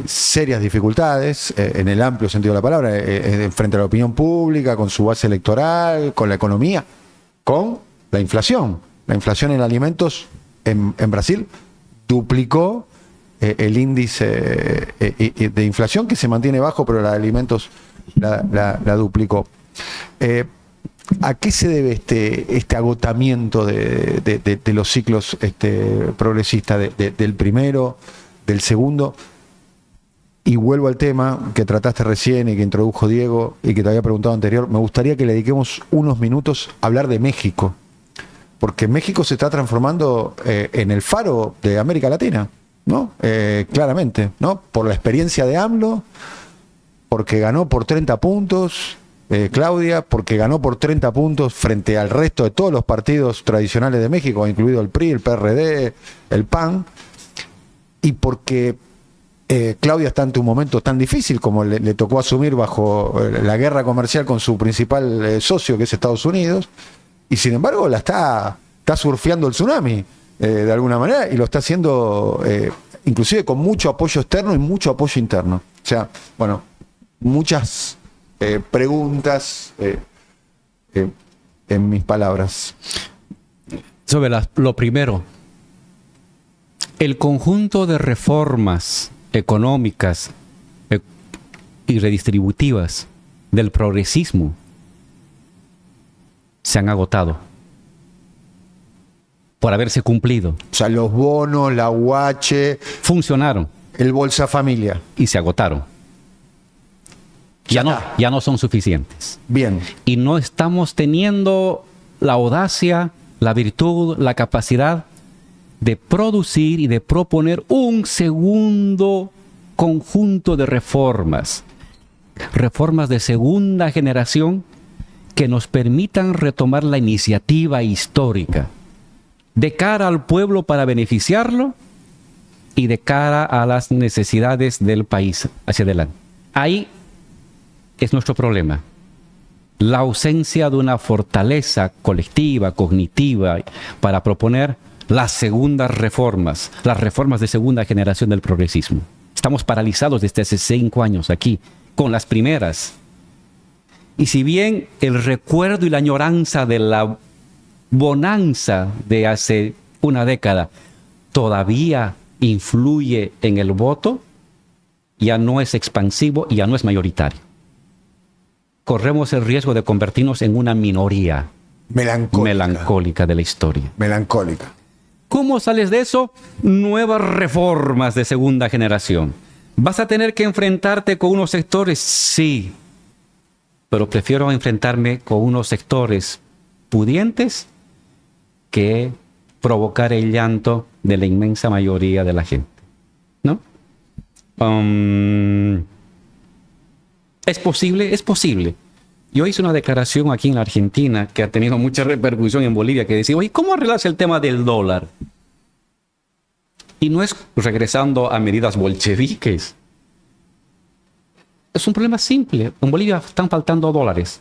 serias dificultades, en el amplio sentido de la palabra, frente a la opinión pública, con su base electoral, con la economía, con la inflación. La inflación en alimentos en Brasil duplicó el índice de inflación, que se mantiene bajo, pero la de alimentos la duplicó. ¿A qué se debe este agotamiento de los ciclos progresistas, del primero, del segundo? Y vuelvo al tema que trataste recién y que introdujo Diego y que te había preguntado anterior. Me gustaría que le dediquemos unos minutos a hablar de México, porque México se está transformando en el faro de América Latina, ¿no? Claramente, ¿no? Por la experiencia de AMLO, porque ganó por 30 puntos, Claudia, porque ganó por 30 puntos frente al resto de todos los partidos tradicionales de México, incluido el PRI, el PRD, el PAN, y porque Claudia está ante un momento tan difícil como le tocó asumir bajo la guerra comercial con su principal socio, que es Estados Unidos, y sin embargo está surfeando el tsunami de alguna manera, y lo está haciendo inclusive con mucho apoyo externo y mucho apoyo interno. O sea, bueno, muchas preguntas en mis palabras. Sobre lo primero, el conjunto de reformas económicas y redistributivas del progresismo se han agotado por haberse cumplido. O sea, los bonos, la UH, Funcionaron el Bolsa Familia. y se agotaron. Ya no son suficientes. Bien. Y no estamos teniendo la audacia, la virtud, la capacidad de producir y de proponer un segundo conjunto de reformas. Reformas de segunda generación que nos permitan retomar la iniciativa histórica de cara al pueblo para beneficiarlo y de cara a las necesidades del país hacia adelante. Ahí es nuestro problema. La ausencia de una fortaleza colectiva, cognitiva, para proponer las segundas reformas, las reformas de segunda generación del progresismo. Estamos paralizados desde hace 5 años aquí, con las primeras. Y si bien el recuerdo y la añoranza de la bonanza de hace una década todavía influye en el voto, ya no es expansivo y ya no es mayoritario. Corremos el riesgo de convertirnos en una minoría melancólica de la historia. Melancólica. ¿Cómo sales de eso? Nuevas reformas de segunda generación. ¿Vas a tener que enfrentarte con unos sectores? Sí. Pero prefiero enfrentarme con unos sectores pudientes que provocar el llanto de la inmensa mayoría de la gente, ¿no? ¿Es posible? Es posible. Yo hice una declaración aquí en la Argentina que ha tenido mucha repercusión en Bolivia, que decía, oye, ¿cómo arreglarse el tema del dólar? Y no es regresando a medidas bolcheviques. Es un problema simple. En Bolivia están faltando dólares.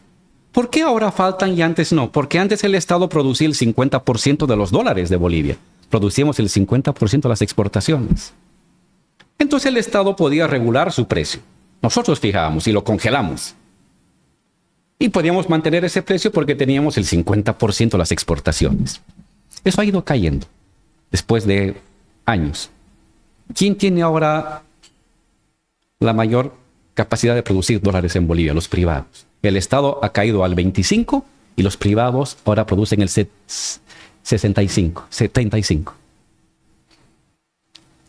¿Por qué ahora faltan y antes no? Porque antes el Estado producía el 50% de los dólares de Bolivia. Producíamos el 50% de las exportaciones. Entonces el Estado podía regular su precio. Nosotros fijábamos y lo congelamos. Y podíamos mantener ese precio porque teníamos el 50% de las exportaciones. Eso ha ido cayendo después de años. ¿Quién tiene ahora la mayor capacidad de producir dólares en Bolivia? Los privados. El Estado ha caído al 25% y los privados ahora producen el 75%.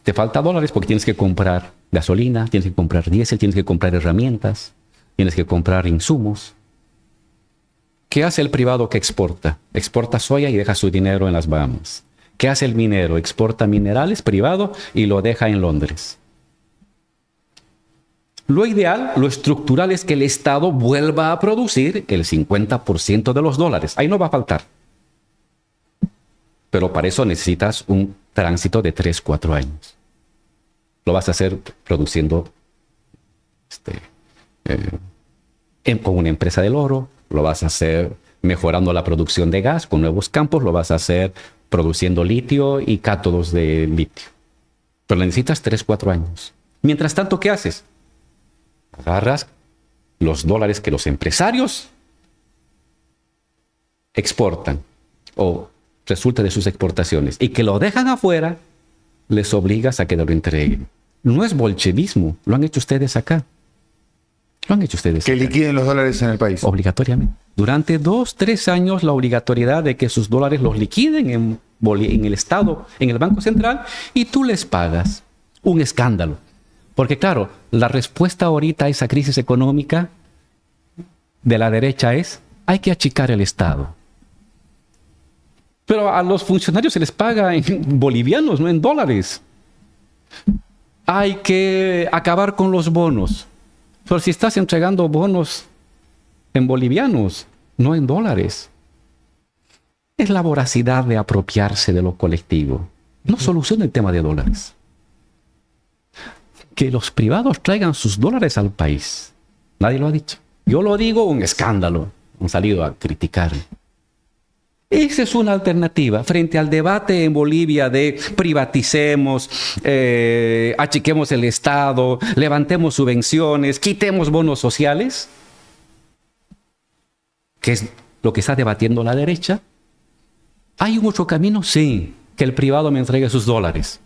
Te falta dólares porque tienes que comprar gasolina, tienes que comprar diésel, tienes que comprar herramientas, tienes que comprar insumos. ¿Qué hace el privado que exporta? Exporta soya y deja su dinero en las Bahamas. ¿Qué hace el minero? Exporta minerales privado y lo deja en Londres. Lo ideal, lo estructural es que el Estado vuelva a producir el 50% de los dólares. Ahí no va a faltar. Pero para eso necesitas un tránsito de 3-4 años. Lo vas a hacer produciendo con una empresa del oro, lo vas a hacer mejorando la producción de gas con nuevos campos, lo vas a hacer produciendo litio y cátodos de litio. Pero necesitas 3-4 años. Mientras tanto, ¿qué haces? Agarras los dólares que los empresarios exportan o resulta de sus exportaciones y que lo dejan afuera, les obligas a que lo entreguen. No es bolchevismo, lo han hecho ustedes acá. Lo han hecho ustedes Que acá. liquiden los dólares en el país. Obligatoriamente. Durante 2-3 años la obligatoriedad de que sus dólares los liquiden en el Estado, en el Banco Central, y tú les pagas. Un escándalo. Porque claro, la respuesta ahorita a esa crisis económica de la derecha es, hay que achicar el Estado. Pero a los funcionarios se les paga en bolivianos, no en dólares. Hay que acabar con los bonos. Pero si estás entregando bonos en bolivianos, no en dólares. Es la voracidad de apropiarse de lo colectivo. No soluciona el tema de dólares. Que los privados traigan sus dólares al país. Nadie lo ha dicho. Yo lo digo, un escándalo. Han salido a criticar. Esa es una alternativa frente al debate en Bolivia de privaticemos, achiquemos el Estado, levantemos subvenciones, quitemos bonos sociales, que es lo que está debatiendo la derecha. ¿Hay un otro camino? Sí, que el privado me entregue sus dólares.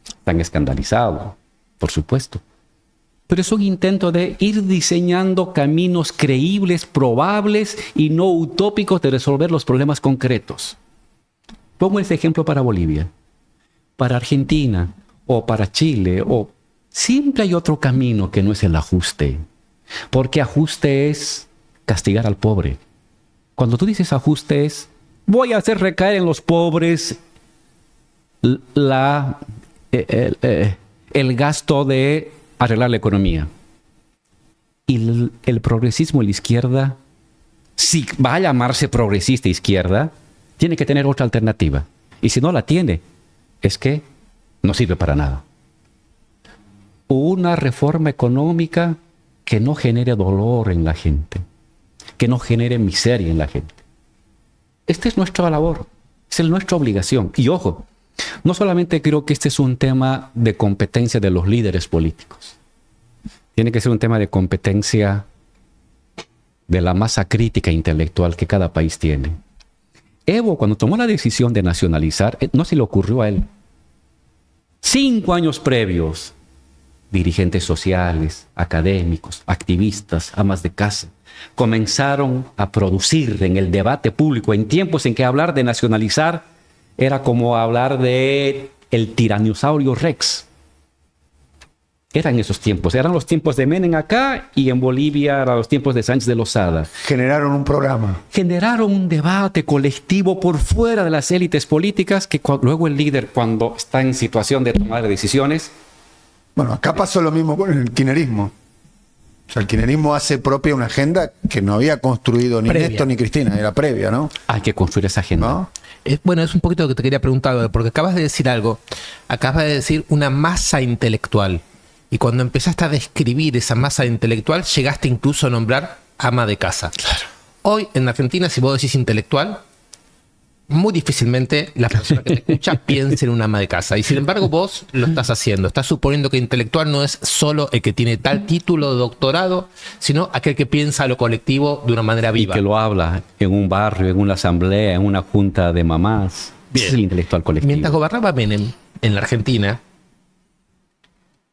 Están escandalizados, por supuesto. Pero es un intento de ir diseñando caminos creíbles, probables y no utópicos de resolver los problemas concretos. Pongo este ejemplo para Bolivia. Para Argentina o para Chile, o siempre hay otro camino que no es el ajuste. Porque ajuste es castigar al pobre. Cuando tú dices ajuste es, voy a hacer recaer en los pobres el gasto de arreglar la economía. Y el progresismo y la izquierda, si va a llamarse progresista izquierda, tiene que tener otra alternativa. Y si no la tiene, es que no sirve para nada. Una reforma económica que no genere dolor en la gente, que no genere miseria en la gente. Esta es nuestra labor, es nuestra obligación. Y ojo, no solamente creo que este es un tema de competencia de los líderes políticos. Tiene que ser un tema de competencia de la masa crítica e intelectual que cada país tiene. Evo, cuando tomó la decisión de nacionalizar, no se le ocurrió a él. 5 años previos, dirigentes sociales, académicos, activistas, amas de casa, comenzaron a producir en el debate público en tiempos en que hablar de nacionalizar era como hablar de el tiranosaurio Rex. Eran esos tiempos, eran los tiempos de Menem acá y en Bolivia eran los tiempos de Sánchez de Lozada. Generaron un programa. Generaron un debate colectivo por fuera de las élites políticas que luego el líder, cuando está en situación de tomar decisiones... Bueno, acá pasó lo mismo con el kirchnerismo. O sea, el kirchnerismo hace propia una agenda que no había construido ni Previa. Néstor ni Cristina, era previa, ¿no? Hay que construir esa agenda. ¿No? Bueno, es un poquito lo que te quería preguntar, porque acabas de decir algo. Acabas de decir una masa intelectual. Y cuando empezaste a describir esa masa intelectual, llegaste incluso a nombrar ama de casa. Claro. Hoy en Argentina, si vos decís intelectual, muy difícilmente la persona que te escucha piensa en una ama de casa. Y sin embargo vos lo estás haciendo. Estás suponiendo que intelectual no es solo el que tiene tal título de doctorado, sino aquel que piensa lo colectivo de una manera Y viva. que lo habla en un barrio, en una asamblea, en una junta de mamás. Bien. Es el intelectual colectivo. Mientras gobernaba Menem en la Argentina,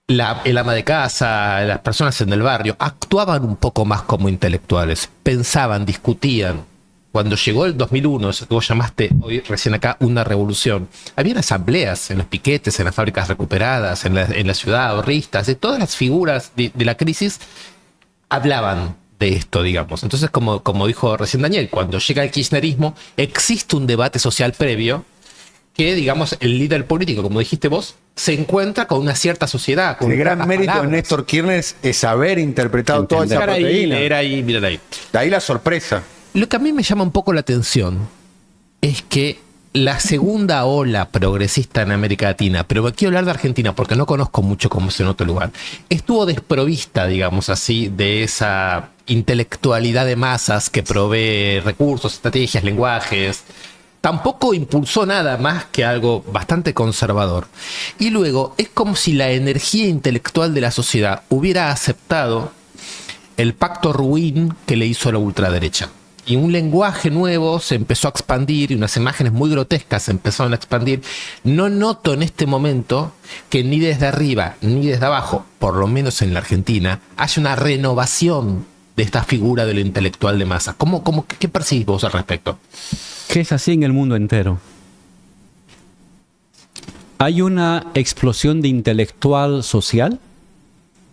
el ama de casa, las personas en el barrio, actuaban un poco más como intelectuales. Pensaban, discutían. Cuando llegó el 2001, eso que vos llamaste hoy recién acá una revolución, había asambleas en los piquetes, en las fábricas recuperadas, en la ciudad, ahorristas, de todas las figuras de la crisis hablaban de esto, digamos. Entonces, como dijo recién Daniel, cuando llega el kirchnerismo, existe un debate social previo que, digamos, el líder político, como dijiste vos, se encuentra con una cierta sociedad. Con El gran ciertas mérito de palabras. Néstor Kirchner es haber interpretado toda esa Mirar ahí, proteína. leer ahí, mirar ahí. De ahí la sorpresa. Lo que a mí me llama un poco la atención es que la segunda ola progresista en América Latina, pero quiero hablar de Argentina porque no conozco mucho cómo es en otro lugar, estuvo desprovista, digamos así, de esa intelectualidad de masas que provee recursos, estrategias, lenguajes. Tampoco impulsó nada más que algo bastante conservador. Y luego es como si la energía intelectual de la sociedad hubiera aceptado el pacto ruin que le hizo la ultraderecha. Y un lenguaje nuevo se empezó a expandir y unas imágenes muy grotescas se empezaron a expandir. No noto en este momento que ni desde arriba ni desde abajo, por lo menos en la Argentina, haya una renovación de esta figura de lo intelectual de masa. ¿Qué percibís vos al respecto? Que es así en el mundo entero. Hay una explosión de intelectual social,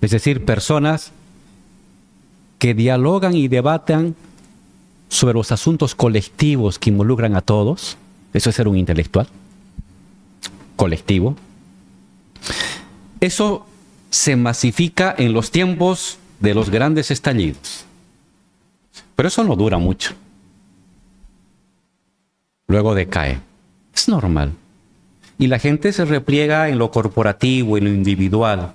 es decir, personas que dialogan y debaten sobre los asuntos colectivos que involucran a todos. Eso es ser un intelectual colectivo. Eso se masifica en los tiempos de los grandes estallidos. Pero eso no dura mucho. Luego decae. Es normal. Y la gente se repliega en lo corporativo, en lo individual.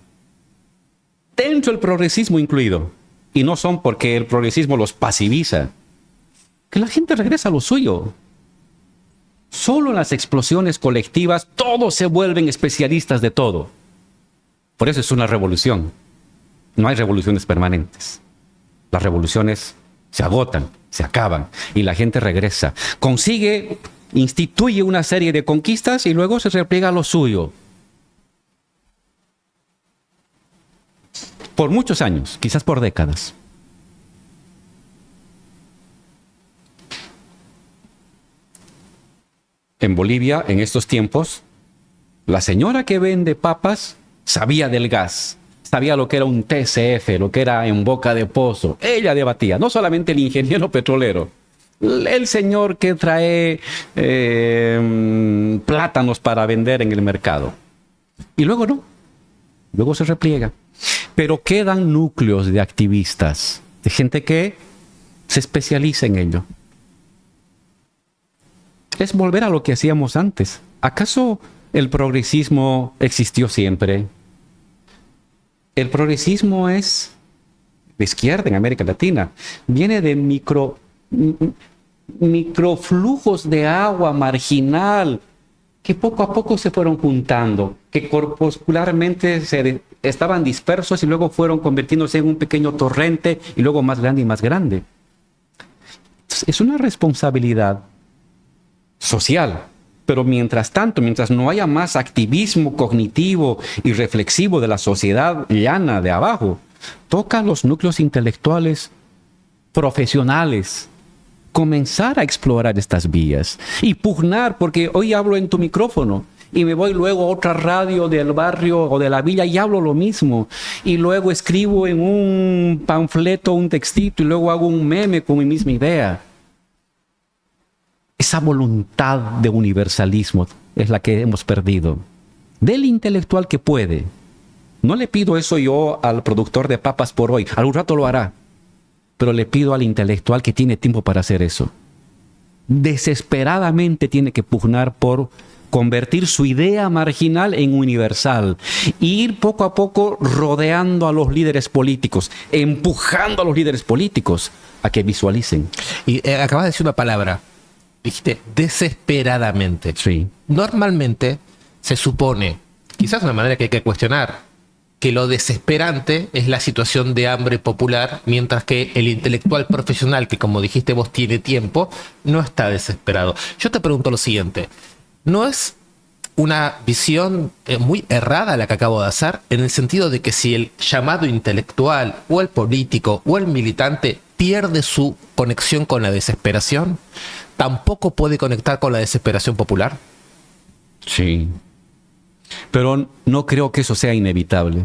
Dentro del progresismo incluido. Y no son porque el progresismo los pasiviza. Que la gente regresa a lo suyo. Solo en las explosiones colectivas todos se vuelven especialistas de todo. Por eso es una revolución. No hay revoluciones permanentes. Las revoluciones se agotan, se acaban y la gente regresa. Consigue, instituye una serie de conquistas y luego se repliega a lo suyo. Por muchos años, quizás por décadas. En Bolivia, en estos tiempos, la señora que vende papas sabía del gas, sabía lo que era un TCF, lo que era en boca de pozo. Ella debatía, no solamente el ingeniero petrolero, el señor que trae plátanos para vender en el mercado. Y luego no, luego se repliega. Pero quedan núcleos de activistas, de gente que se especializa en ello. Es volver a lo que hacíamos antes. ¿Acaso el progresismo existió siempre? El progresismo es de izquierda en América Latina. Viene de microflujos de agua marginal que poco a poco se fueron juntando, que corpuscularmente estaban dispersos y luego fueron convirtiéndose en un pequeño torrente y luego más grande y más grande. Entonces, es una responsabilidad social, pero mientras tanto, mientras no haya más activismo cognitivo y reflexivo de la sociedad llana de abajo, toca a los núcleos intelectuales profesionales comenzar a explorar estas vías y pugnar, porque hoy hablo en tu micrófono y me voy luego a otra radio del barrio o de la villa y hablo lo mismo. Y luego escribo en un panfleto, un textito, y luego hago un meme con mi misma idea. Esa voluntad de universalismo es la que hemos perdido. Del intelectual que puede. No le pido eso yo al productor de papas por hoy, algún rato lo hará. Pero le pido al intelectual que tiene tiempo para hacer eso. Desesperadamente tiene que pugnar por convertir su idea marginal en universal, ir poco a poco rodeando a los líderes políticos, empujando a los líderes políticos a que visualicen. Y acabas de decir una palabra, dijiste desesperadamente. Sí. Normalmente se supone, quizás de una manera que hay que cuestionar, que lo desesperante es la situación de hambre popular, mientras que el intelectual profesional, que como dijiste vos tiene tiempo, no está desesperado. Yo te pregunto lo siguiente, ¿no es una visión muy errada la que acabo de hacer? En el sentido de que si el llamado intelectual o el político o el militante pierde su conexión con la desesperación, ¿tampoco puede conectar con la desesperación popular? Sí. Pero no creo que eso sea inevitable.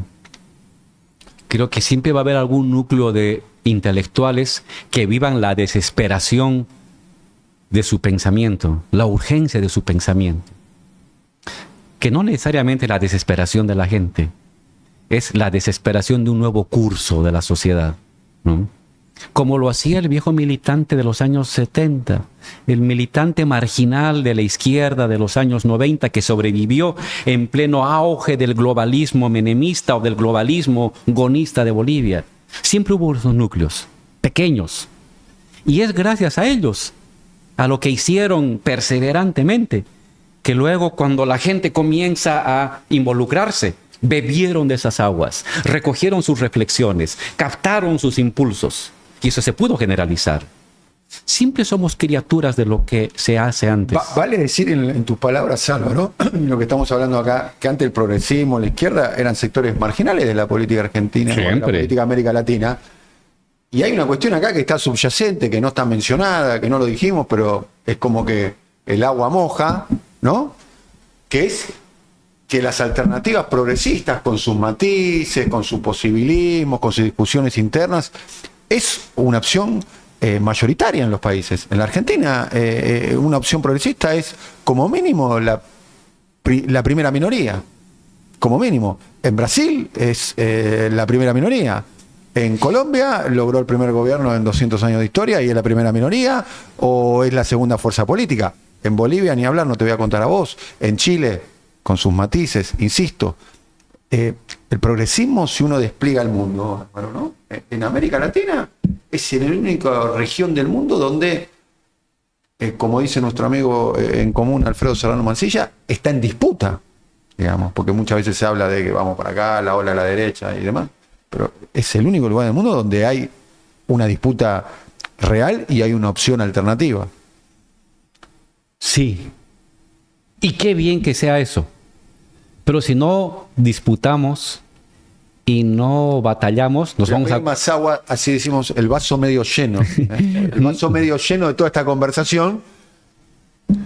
Creo que siempre va a haber algún núcleo de intelectuales que vivan la desesperación de su pensamiento, la urgencia de su pensamiento. Que no necesariamente la desesperación de la gente, es la desesperación de un nuevo curso de la sociedad, ¿no? Como lo hacía el viejo militante de los años 70, el militante marginal de la izquierda de los años 90 que sobrevivió en pleno auge del globalismo menemista o del globalismo gonista de Bolivia. Siempre hubo esos núcleos pequeños. Y es gracias a ellos, a lo que hicieron perseverantemente, que luego cuando la gente comienza a involucrarse, bebieron de esas aguas, recogieron sus reflexiones, captaron sus impulsos. Y eso se pudo generalizar. Siempre somos criaturas de lo que se hace antes. Vale decir en tus palabras, Álvaro, lo que estamos hablando acá, que antes el progresismo, la izquierda, eran sectores marginales de la política argentina, de la política de América Latina. Y hay una cuestión acá que está subyacente, que no está mencionada, que no lo dijimos, pero es como que el agua moja, ¿no? Que es que las alternativas progresistas, con sus matices, con su posibilismo, con sus discusiones internas, es una opción mayoritaria en los países. En la Argentina, una opción progresista es, como mínimo, la primera minoría. Como mínimo. En Brasil es la primera minoría. En Colombia logró el primer gobierno en 200 años de historia y es la primera minoría, o es la segunda fuerza política. En Bolivia, ni hablar, no te voy a contar a vos. En Chile, con sus matices, insisto. El progresismo, si uno despliega el mundo, ¿no? En América Latina es la única región del mundo donde, como dice nuestro amigo en común, Alfredo Serrano Mancilla, está en disputa, digamos, porque muchas veces se habla de que vamos para acá, la ola a la derecha y demás, pero es el único lugar del mundo donde hay una disputa real y hay una opción alternativa. Sí. Y qué bien que sea eso. Pero si no disputamos y no batallamos, nos vamos a... más agua, así decimos, el vaso medio lleno. El vaso medio lleno de toda esta conversación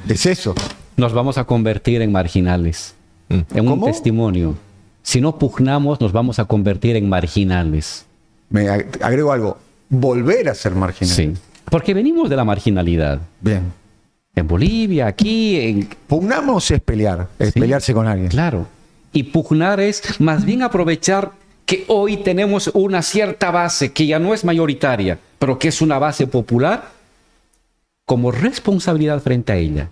es eso. Nos vamos a convertir en marginales. En un testimonio. Si no pugnamos, nos vamos a convertir en marginales. Me agrego algo. Volver a ser marginales. Sí. Porque venimos de la marginalidad. Bien. En Bolivia, aquí... Pugnamos es pelear, es ¿Sí? pelearse con alguien. Claro. Y pugnar es más bien aprovechar que hoy tenemos una cierta base que ya no es mayoritaria, pero que es una base popular, como responsabilidad frente a ella.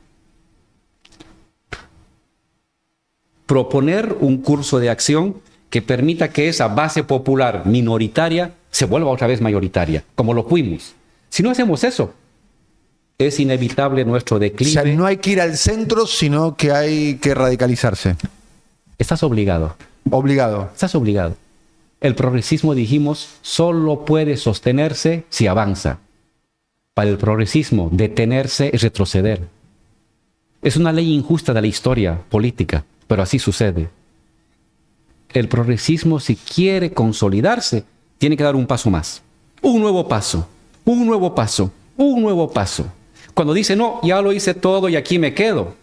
Proponer un curso de acción que permita que esa base popular minoritaria se vuelva otra vez mayoritaria, como lo fuimos. Si no hacemos eso, es inevitable nuestro declive. O sea, no hay que ir al centro, sino que hay que radicalizarse. Estás obligado. Obligado. Estás obligado. El progresismo, dijimos, solo puede sostenerse si avanza. Para el progresismo, detenerse es retroceder. Es una ley injusta de la historia política, pero así sucede. El progresismo, si quiere consolidarse, tiene que dar un paso más. Un nuevo paso. Un nuevo paso. Un nuevo paso. Cuando dice, no, ya lo hice todo y aquí me quedo,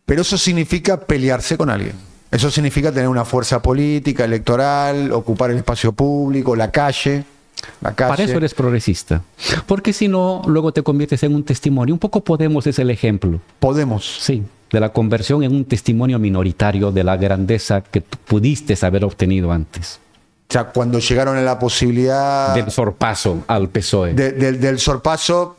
Pero eso significa pelearse con alguien. Eso significa tener una fuerza política, electoral, ocupar el espacio público, la calle. Para eso eres progresista. Porque si no, luego te conviertes en un testimonio. Un poco Podemos es el ejemplo. Podemos. Sí, de la conversión en un testimonio minoritario de la grandeza que tú pudiste haber obtenido antes. O sea, cuando llegaron a la posibilidad Del sorpaso al PSOE. del sorpaso,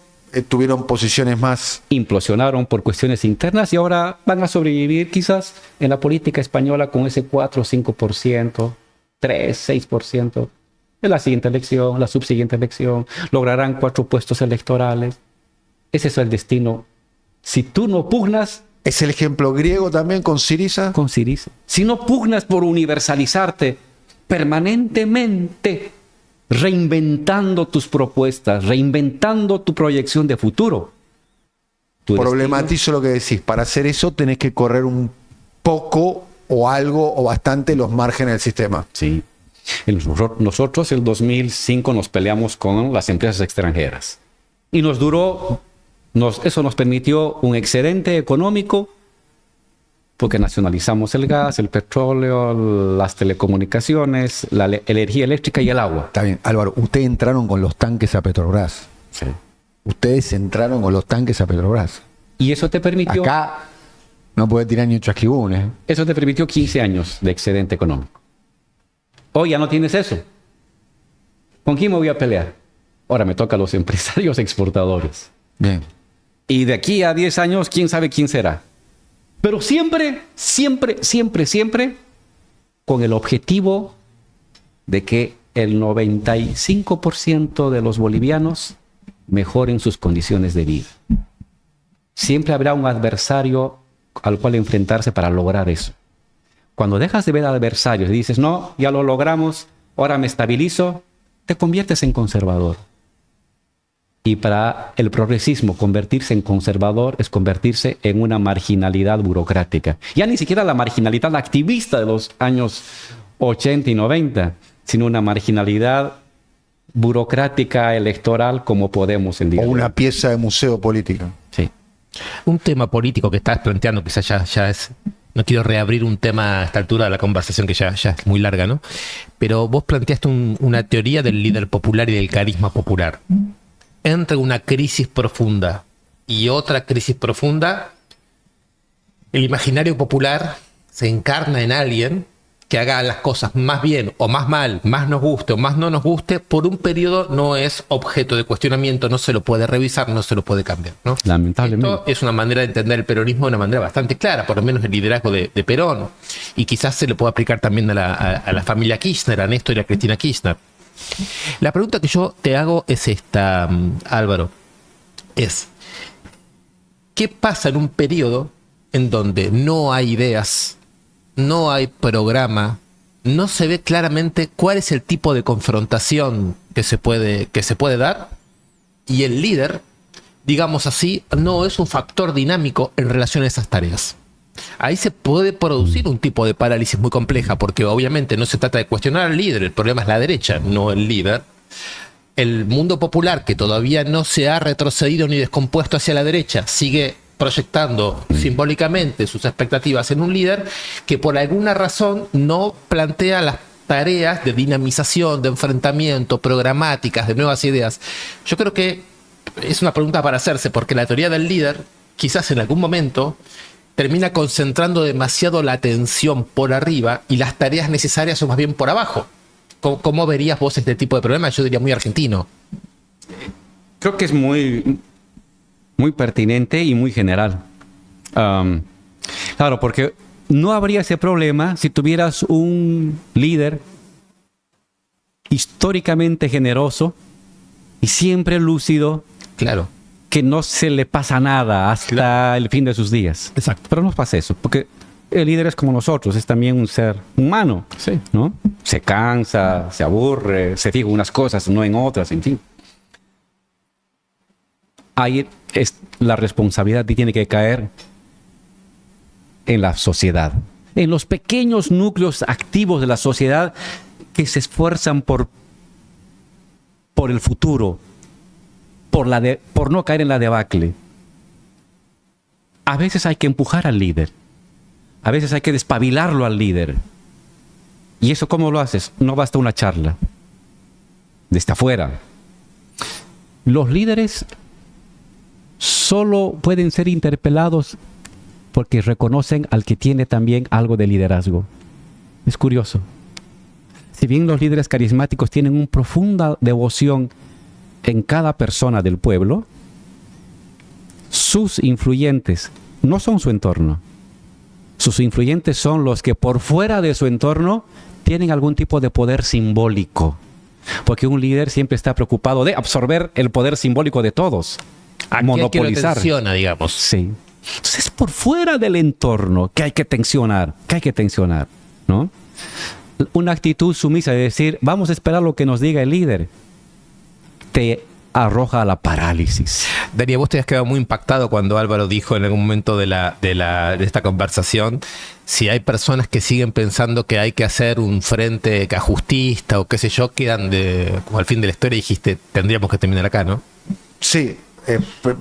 tuvieron posiciones más... Implosionaron por cuestiones internas y ahora van a sobrevivir quizás en la política española con ese 4 o 5%, 3, 6%. En la siguiente elección, la subsiguiente elección, lograrán 4 puestos electorales. Ese es el destino. Si tú no pugnas... ¿Es el ejemplo griego también con Syriza? Con Syriza. Si no pugnas por universalizarte permanentemente, reinventando tus propuestas, reinventando tu proyección de futuro. Problematizo lo que decís. Para hacer eso tenés que correr un poco o algo o bastante los márgenes del sistema. Sí. Nosotros en el 2005 nos peleamos con las empresas extranjeras. Y eso nos permitió un excedente económico porque nacionalizamos el gas, el petróleo, las telecomunicaciones, la energía eléctrica y el agua. Está bien, Álvaro, ustedes entraron con los tanques a Petrobras. Sí. Ustedes entraron con los tanques a Petrobras. Y eso te permitió... Acá no puede tirar ni un chasquibún, ¿eh? Eso te permitió 15 años de excedente económico. Hoy ya no tienes eso. ¿Con quién me voy a pelear? Ahora me toca a los empresarios exportadores. Bien. Y de aquí a 10 años, quién sabe quién será. Pero siempre, siempre, siempre, siempre con el objetivo de que el 95% de los bolivianos mejoren sus condiciones de vida. Siempre habrá un adversario al cual enfrentarse para lograr eso. Cuando dejas de ver adversarios y dices, no, ya lo logramos, ahora me estabilizo, te conviertes en conservador. Y para el progresismo, convertirse en conservador es convertirse en una marginalidad burocrática. Ya ni siquiera la marginalidad activista de los años 80 y 90, sino una marginalidad burocrática electoral como Podemos el día O de hoy. una pieza de museo política. Sí. Un tema político que estás planteando, quizás ya es... No quiero reabrir un tema a esta altura de la conversación que ya es muy larga, ¿no? Pero vos planteaste una teoría del líder popular y del carisma popular. Entre una crisis profunda y otra crisis profunda, el imaginario popular se encarna en alguien que haga las cosas más bien o más mal, más nos guste o más no nos guste, por un periodo no es objeto de cuestionamiento, no se lo puede revisar, no se lo puede cambiar, ¿no? Lamentablemente. Esto es una manera de entender el peronismo de una manera bastante clara, por lo menos el liderazgo de Perón, y quizás se le puede aplicar también a la familia Kirchner, a Néstor y a Cristina Kirchner. La pregunta que yo te hago es esta, Álvaro, es ¿qué pasa en un periodo en donde no hay ideas, no hay programa, no se ve claramente cuál es el tipo de confrontación que se puede dar, y el líder, digamos así, no es un factor dinámico en relación a esas tareas? Ahí se puede producir un tipo de parálisis muy compleja, porque obviamente no se trata de cuestionar al líder, el problema es la derecha, no el líder. El mundo popular, que todavía no se ha retrocedido ni descompuesto hacia la derecha, sigue proyectando simbólicamente sus expectativas en un líder que por alguna razón no plantea las tareas de dinamización, de enfrentamiento, programáticas, de nuevas ideas. Yo creo que es una pregunta para hacerse, porque la teoría del líder quizás en algún momento termina concentrando demasiado la atención por arriba y las tareas necesarias son más bien por abajo. ¿Cómo verías vos este tipo de problema? Yo diría muy argentino. Creo que es muy pertinente y muy general. Claro, porque no habría ese problema si tuvieras un líder históricamente generoso y siempre lúcido. Claro. Que no se le pasa nada hasta el fin de sus días. Exacto. Pero no pasa eso, porque el líder es como nosotros, es también un ser humano, Sí. ¿no? Se cansa, se aburre, se fija en unas cosas, no en otras, en fin. Ahí la responsabilidad tiene que caer en la sociedad, en los pequeños núcleos activos de la sociedad que se esfuerzan por el futuro, por no caer en la debacle. A veces hay que empujar al líder. A veces hay que despabilarlo al líder. ¿Y eso cómo lo haces? No basta una charla. Desde afuera. Los líderes solo pueden ser interpelados porque reconocen al que tiene también algo de liderazgo. Es curioso. Si bien los líderes carismáticos tienen una profunda devoción en cada persona del pueblo, sus influyentes no son su entorno. Sus influyentes son los que por fuera de su entorno tienen algún tipo de poder simbólico. Porque un líder siempre está preocupado de absorber el poder simbólico de todos. Monopolizar. Que lo tensiona, digamos. Sí. Entonces es por fuera del entorno que hay que tensionar, ¿no? Una actitud sumisa de decir, vamos a esperar lo que nos diga el líder, te arroja a la parálisis. Darío, vos te has quedado muy impactado cuando Álvaro dijo en algún momento de esta conversación, si hay personas que siguen pensando que hay que hacer un frente cajustista o qué sé yo, quedan como al fin de la historia, dijiste, tendríamos que terminar acá, ¿no? Sí,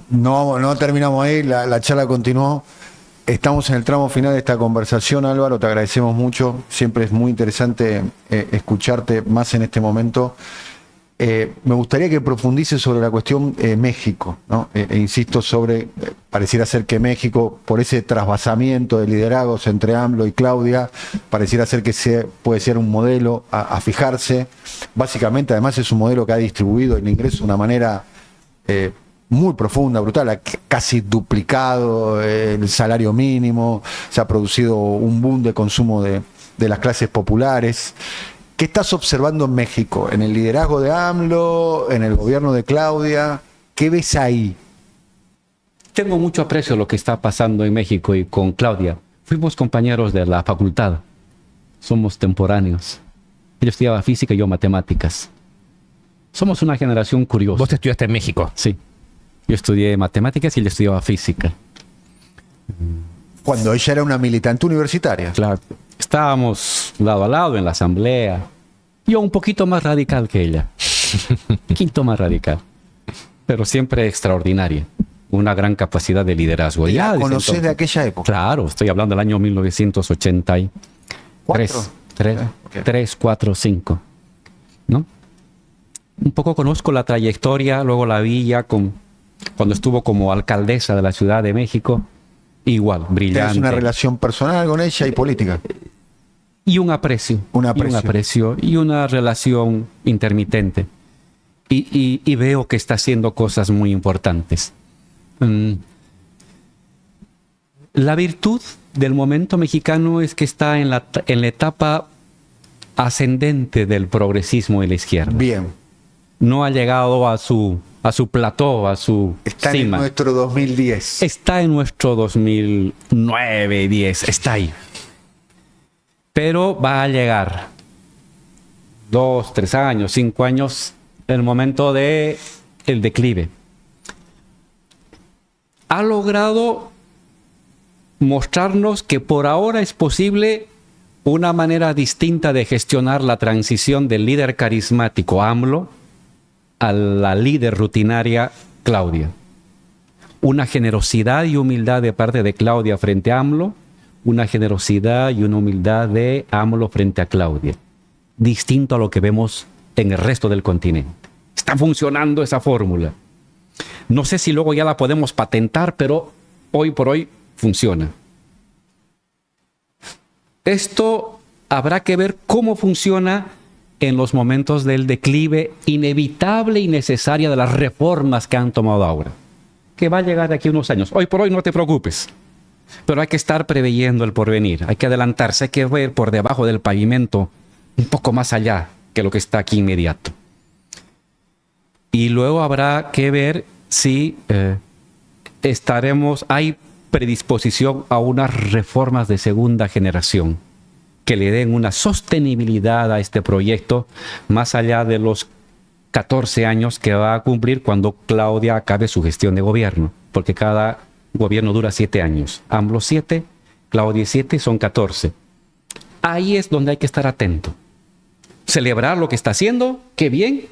no terminamos ahí, la charla continuó. Estamos en el tramo final de esta conversación, Álvaro, te agradecemos mucho. Siempre es muy interesante escucharte más en este momento. Me gustaría que profundices sobre la cuestión México, ¿no? Insisto sobre, pareciera ser que México, por ese trasvasamiento de liderazgos entre AMLO y Claudia, pareciera ser que puede ser un modelo a fijarse. Básicamente, además, es un modelo que ha distribuido el ingreso de una manera muy profunda, brutal, ha casi duplicado el salario mínimo, se ha producido un boom de consumo de las clases populares. ¿Qué estás observando en México? ¿En el liderazgo de AMLO? ¿En el gobierno de Claudia? ¿Qué ves ahí? Tengo mucho aprecio a lo que está pasando en México y con Claudia. Fuimos compañeros de la facultad. Somos temporáneos. Ella estudiaba física y yo matemáticas. Somos una generación curiosa. Vos te estudiaste en México. Sí. Yo estudié matemáticas y ella estudiaba física. Cuando ella era una militante universitaria. Claro. Estábamos lado a lado en la asamblea. Yo un poquito más radical que ella. Un poquito más radical. Pero siempre extraordinaria. Una gran capacidad de liderazgo. ¿La conocés de aquella época? Claro, estoy hablando del año 1983. Okay. 3, 4, 5. ¿No? Un poco conozco la trayectoria, luego la vi ya cuando estuvo como alcaldesa de la Ciudad de México. Igual, brillante. ¿Tienes una relación personal con ella y política? Y un aprecio. Y una relación intermitente. Y veo que está haciendo cosas muy importantes. La virtud del momento mexicano es que está en la etapa ascendente del progresismo y la izquierda. Bien. No ha llegado a su plató, a su está cima. En nuestro 2010. Está en nuestro 2009, 10, está ahí. Pero va a llegar 2, 3 años, 5 años, el momento del declive. Ha logrado mostrarnos que por ahora es posible una manera distinta de gestionar la transición del líder carismático AMLO a la líder rutinaria Claudia. Una generosidad y humildad de parte de Claudia frente a AMLO, una generosidad y una humildad de AMLO frente a Claudia. Distinto a lo que vemos en el resto del continente. Está funcionando esa fórmula. No sé si luego ya la podemos patentar, pero hoy por hoy funciona. Esto habrá que ver cómo funciona en los momentos del declive inevitable y necesaria de las reformas que han tomado ahora, que va a llegar de aquí a unos años. Hoy por hoy no te preocupes, pero hay que estar preveyendo el porvenir, hay que adelantarse, hay que ver por debajo del pavimento un poco más allá que lo que está aquí inmediato. Y luego habrá que ver si hay predisposición a unas reformas de segunda generación que le den una sostenibilidad a este proyecto más allá de los 14 años que va a cumplir cuando Claudia acabe su gestión de gobierno, porque cada gobierno dura 7 años. AMLO 7, Claudia 7, son 14. Ahí es donde hay que estar atento. Celebrar lo que está haciendo, qué bien,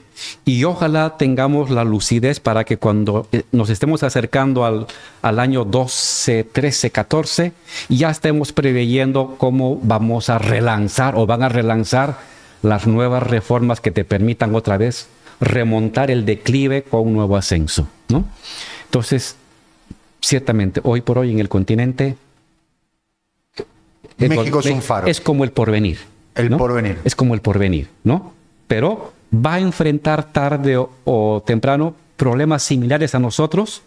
Y ojalá tengamos la lucidez para que cuando nos estemos acercando al año 12, 13, 14, ya estemos preveyendo cómo vamos a relanzar o van a relanzar las nuevas reformas que te permitan otra vez remontar el declive con un nuevo ascenso, ¿no? Entonces, ciertamente, hoy por hoy en el continente, México es un faro. Es como el porvenir. El ¿no? porvenir. Es como el porvenir, ¿no? Pero va a enfrentar tarde o temprano problemas similares a nosotros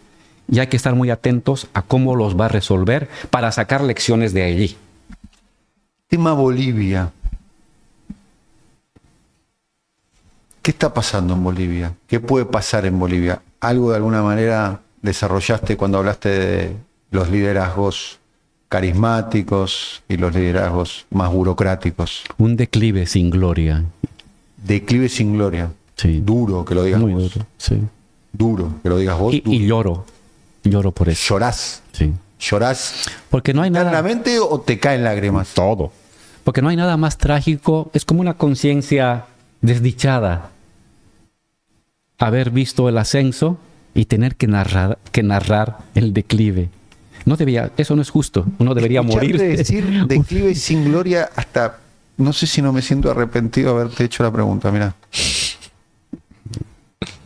y hay que estar muy atentos a cómo los va a resolver para sacar lecciones de allí. Tema Bolivia. ¿Qué está pasando en Bolivia? ¿Qué puede pasar en Bolivia? Algo de alguna manera desarrollaste cuando hablaste de los liderazgos carismáticos y los liderazgos más burocráticos. Un declive sin gloria. Declive sin gloria. Sí. Duro que lo digas Muy vos. duro, sí. Duro que lo digas vos. Y duro. lloro por eso. Llorás. Sí. Llorás. Porque no hay ¿Te nada... la mente o te caen lágrimas? Todo. Porque no hay nada más trágico. Es como una conciencia desdichada. Haber visto el ascenso y tener que narrar el declive. Eso no es justo. Uno debería morir. Decir declive sin gloria hasta... No sé si no me siento arrepentido de haberte hecho la pregunta, mira.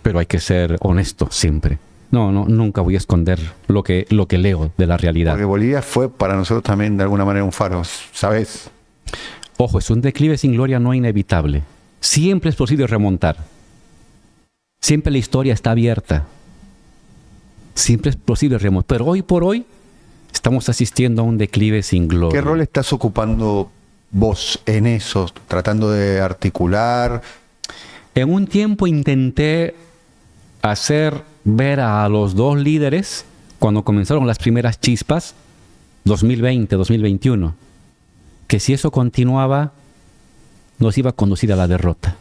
Pero hay que ser honesto siempre. No, nunca voy a esconder lo que leo de la realidad. Porque Bolivia fue para nosotros también de alguna manera un faro, ¿sabes? Ojo, es un declive sin gloria no inevitable. Siempre es posible remontar. Siempre la historia está abierta. Siempre es posible remontar. Pero hoy por hoy estamos asistiendo a un declive sin gloria. ¿Qué rol estás ocupando vos en eso? Tratando de articular. En un tiempo intenté hacer ver a los dos líderes, cuando comenzaron las primeras chispas, 2020, 2021, que si eso continuaba, nos iba a conducir a la derrota.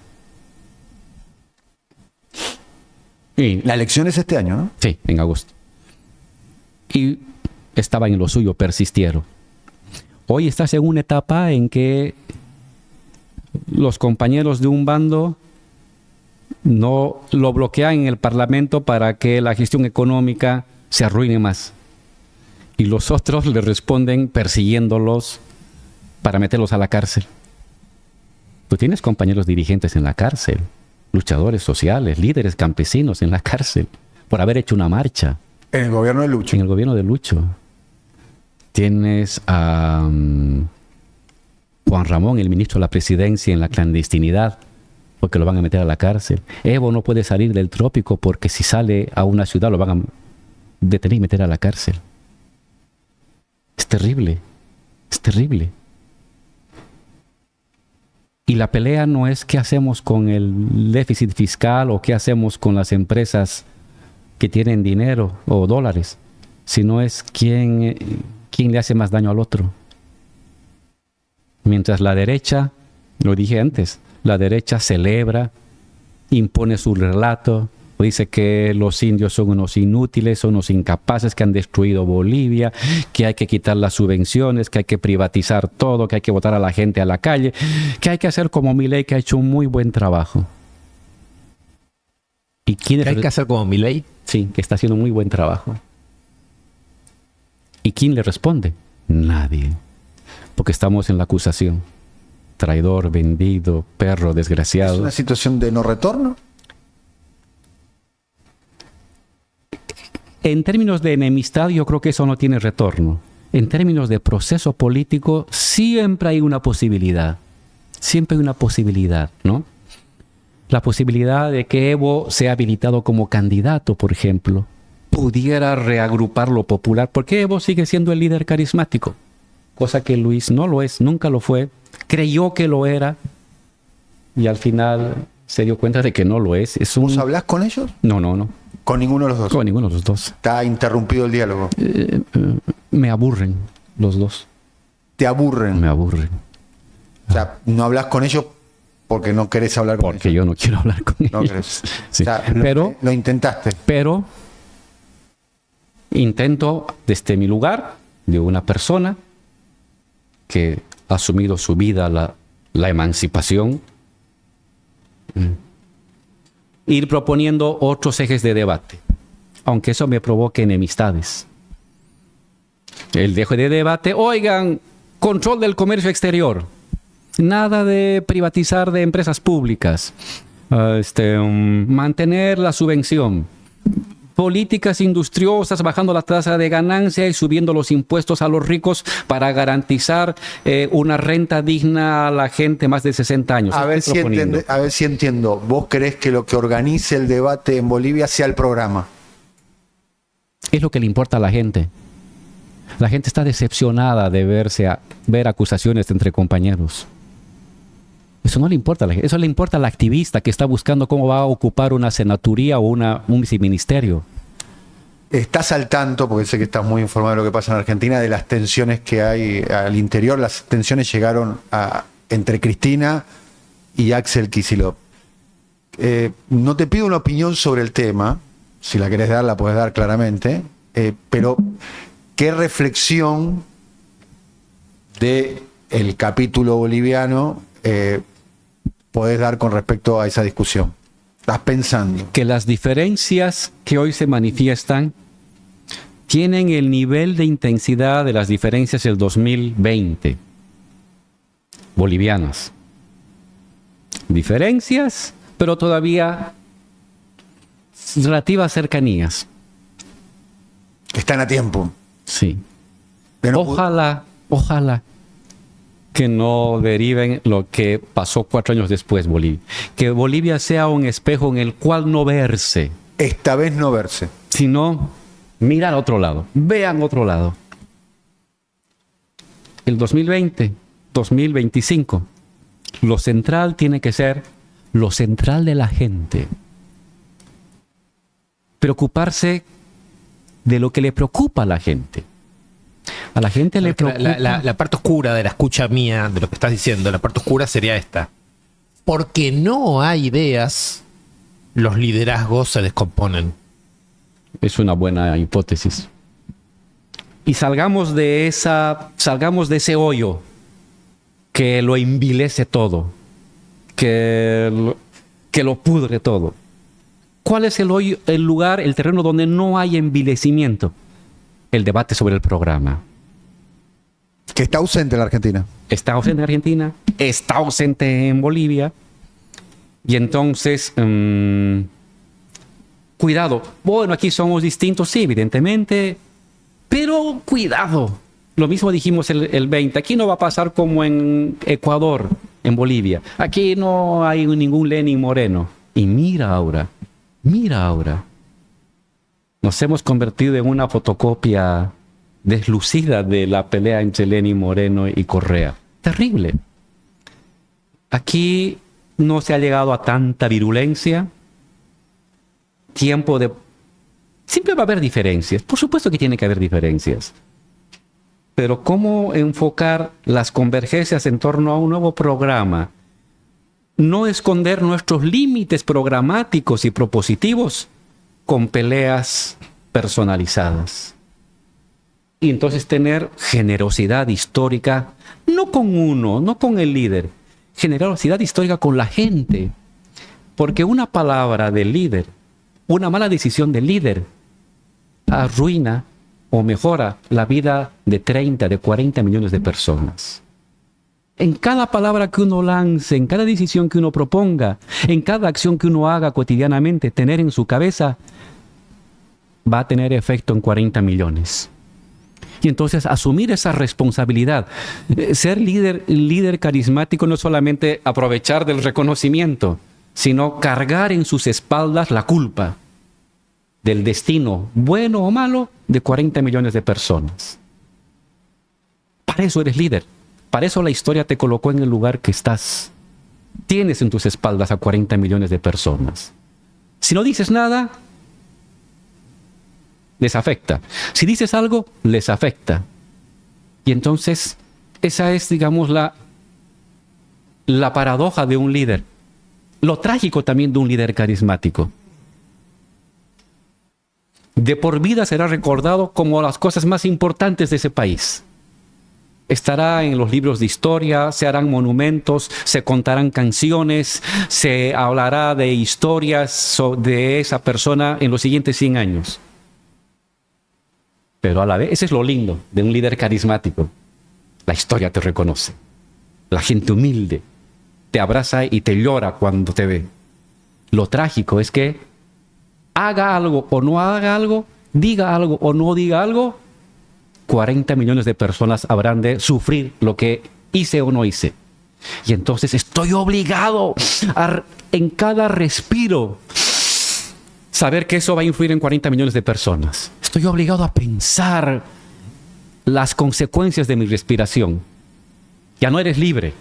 Y, La elección es este año, ¿no? sí, en agosto. Y estaban en lo suyo, persistieron. Hoy estás en una etapa en que los compañeros de un bando no lo bloquean en el Parlamento para que la gestión económica se arruine más. Y los otros le responden persiguiéndolos para meterlos a la cárcel. Tú tienes compañeros dirigentes en la cárcel, luchadores sociales, líderes campesinos en la cárcel, por haber hecho una marcha. En el gobierno de Lucho. En el gobierno de Lucho. Tienes a Juan Ramón, el ministro de la Presidencia, en la clandestinidad, porque lo van a meter a la cárcel. Evo no puede salir del trópico porque si sale a una ciudad lo van a detener y meter a la cárcel. Es terrible. Es terrible. Y la pelea no es qué hacemos con el déficit fiscal o qué hacemos con las empresas que tienen dinero o dólares, sino es quién le hace más daño al otro. Mientras la derecha, lo dije antes, la derecha celebra, impone su relato, dice que los indios son unos inútiles, son unos incapaces que han destruido Bolivia, que hay que quitar las subvenciones, que hay que privatizar todo, que hay que botar a la gente a la calle, que hay que hacer como Milei, que ha hecho un muy buen trabajo. ¿Y quién ¿Qué hay que hacer como Milei? Sí, que está haciendo muy buen trabajo. ¿Y quién le responde? Nadie. Porque estamos en la acusación. Traidor, vendido, perro, desgraciado. ¿Es una situación de no retorno? En términos de enemistad, yo creo que eso no tiene retorno. En términos de proceso político, siempre hay una posibilidad. Siempre hay una posibilidad, ¿no? La posibilidad de que Evo sea habilitado como candidato, por ejemplo, pudiera reagrupar lo popular, porque Evo sigue siendo el líder carismático, cosa que Luis no lo es, nunca lo fue, creyó que lo era y al final se dio cuenta de que no lo es. ¿Vos hablás con ellos? No. Con ninguno de los dos. Con ninguno de los dos. Está interrumpido el diálogo. Me aburren los dos. Te aburren. Me aburren. O sea, no hablas con ellos porque no querés hablar con Porque ellos. yo no quiero hablar con No ellos. querés. Sí. O sea, Pero lo intentaste. Pero intento desde mi lugar de una persona que ha asumido su vida la emancipación, ir proponiendo otros ejes de debate, aunque eso me provoque enemistades. El eje de debate, oigan, control del comercio exterior, nada de privatizar de empresas públicas, mantener la subvención, políticas industriosas, bajando la tasa de ganancia y subiendo los impuestos a los ricos para garantizar una renta digna a la gente más de 60 años. A ver si entiendo. ¿Vos creés que lo que organice el debate en Bolivia sea el programa? Es lo que le importa a la gente. La gente está decepcionada de ver acusaciones entre compañeros. Eso no le importa a la gente. Eso le importa al activista que está buscando cómo va a ocupar una senaturía o un viceministerio. ¿Estás al tanto, porque sé que estás muy informado de lo que pasa en Argentina, de las tensiones que hay al interior? Las tensiones llegaron entre Cristina y Axel Kicillof. No te pido una opinión sobre el tema, si la querés dar, la podés dar claramente, pero ¿qué reflexión del capítulo boliviano podés dar con respecto a esa discusión? ¿Estás pensando? Que las diferencias que hoy se manifiestan tienen el nivel de intensidad de las diferencias del 2020 bolivianas. Diferencias, pero todavía relativas cercanías. Están a tiempo. Sí. Ojalá que no deriven lo que pasó 4 años después Bolivia. Que Bolivia sea un espejo en el cual no verse. Esta vez no verse. Sino mirar a otro lado. Vean otro lado. El 2020, 2025, lo central tiene que ser lo central de la gente. Preocuparse de lo que le preocupa a la gente. A la gente le preocupa. La parte oscura de la escucha mía, de lo que estás diciendo, la parte oscura sería esta. Porque no hay ideas, los liderazgos se descomponen. Es una buena hipótesis. Y salgamos de ese hoyo que lo envilece todo, que lo pudre todo. ¿Cuál es el hoyo, el lugar, el terreno donde no hay envilecimiento? El debate sobre el programa. Que está ausente en la Argentina. Está ausente en Argentina, está ausente en Bolivia. Y entonces, cuidado. Bueno, aquí somos distintos, sí, evidentemente. Pero cuidado. Lo mismo dijimos el 20. Aquí no va a pasar como en Ecuador, en Bolivia. Aquí no hay ningún Lenin Moreno. Y mira ahora. Nos hemos convertido en una fotocopia deslucida de la pelea entre Lenin Moreno y Correa. Terrible. Aquí no se ha llegado a tanta virulencia. Siempre va a haber diferencias. Por supuesto que tiene que haber diferencias. Pero ¿cómo enfocar las convergencias en torno a un nuevo programa? No esconder nuestros límites programáticos y propositivos con peleas personalizadas. Y entonces tener generosidad histórica, no con uno, no con el líder, generosidad histórica con la gente. Porque una palabra del líder, una mala decisión del líder, arruina o mejora la vida de 30, de 40 millones de personas. En cada palabra que uno lance, en cada decisión que uno proponga, en cada acción que uno haga cotidianamente, tener en su cabeza, va a tener efecto en 40 millones. Y entonces asumir esa responsabilidad. Ser líder carismático no es solamente aprovechar del reconocimiento, sino cargar en sus espaldas la culpa del destino, bueno o malo, de 40 millones de personas. Para eso eres líder. Para eso la historia te colocó en el lugar que estás. Tienes en tus espaldas a 40 millones de personas. Si no dices nada, les afecta. Si dices algo, les afecta. Y entonces, esa es, digamos, la paradoja de un líder. Lo trágico también de un líder carismático. De por vida será recordado como las cosas más importantes de ese país. estará en los libros de historia, se harán monumentos, se contarán canciones, se hablará de historias de esa persona en los siguientes 100 años. Pero a la vez, ese es lo lindo de un líder carismático. La historia te reconoce. La gente humilde te abraza y te llora cuando te ve. Lo trágico es que haga algo o no haga algo, diga algo o no diga algo, 40 millones de personas habrán de sufrir lo que hice o no hice. Y entonces estoy obligado a, en cada respiro, saber que eso va a influir en 40 millones de personas. Estoy obligado a pensar las consecuencias de mi respiración. Ya no eres libre.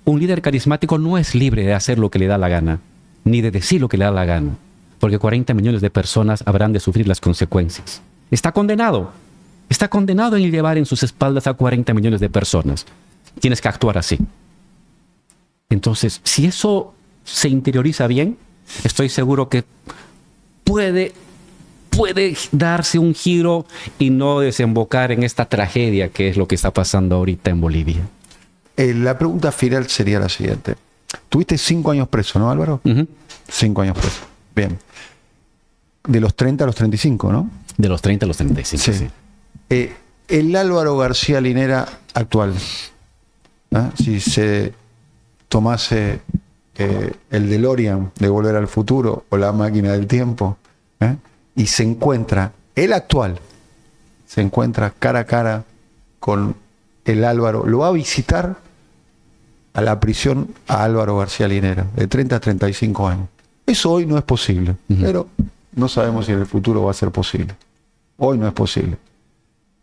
Un líder carismático no es libre de hacer lo que le da la gana, ni de decir lo que le da la gana, porque 40 millones de personas habrán de sufrir las consecuencias. Está condenado. Está condenado en llevar en sus espaldas a 40 millones de personas. Tienes que actuar así. Entonces, si eso se interioriza bien, estoy seguro que puede darse un giro y no desembocar en esta tragedia que es lo que está pasando ahorita en Bolivia. La pregunta final sería la siguiente. Tuviste 5 años preso, ¿no, Álvaro? 5 años preso. Bien. De los 30 a los 35, ¿no? De los 30 a los 35, sí. El Álvaro García Linera actual, si se tomase el DeLorean de Volver al Futuro o la máquina del tiempo, y se encuentra, el actual, se encuentra cara a cara con el Álvaro, lo va a visitar a la prisión a Álvaro García Linera, de 30 a 35 años. Eso hoy no es posible, pero no sabemos si en el futuro va a ser posible. Hoy no es posible.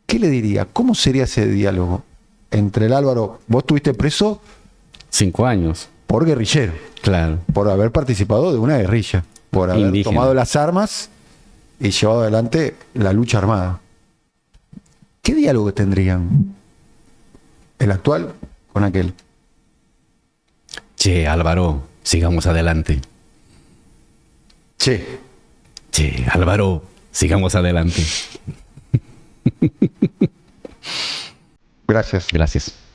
¿Qué le diría? ¿Cómo sería ese diálogo entre el Álvaro? Vos estuviste preso 5 años. Por guerrillero. Claro. Por haber participado de una guerrilla. Por haber Indígena. tomado las armas y llevado adelante la lucha armada. ¿Qué diálogo tendrían el actual con aquel? Che, Álvaro, sigamos adelante. Che, Álvaro, sigamos adelante. gracias. Gracias.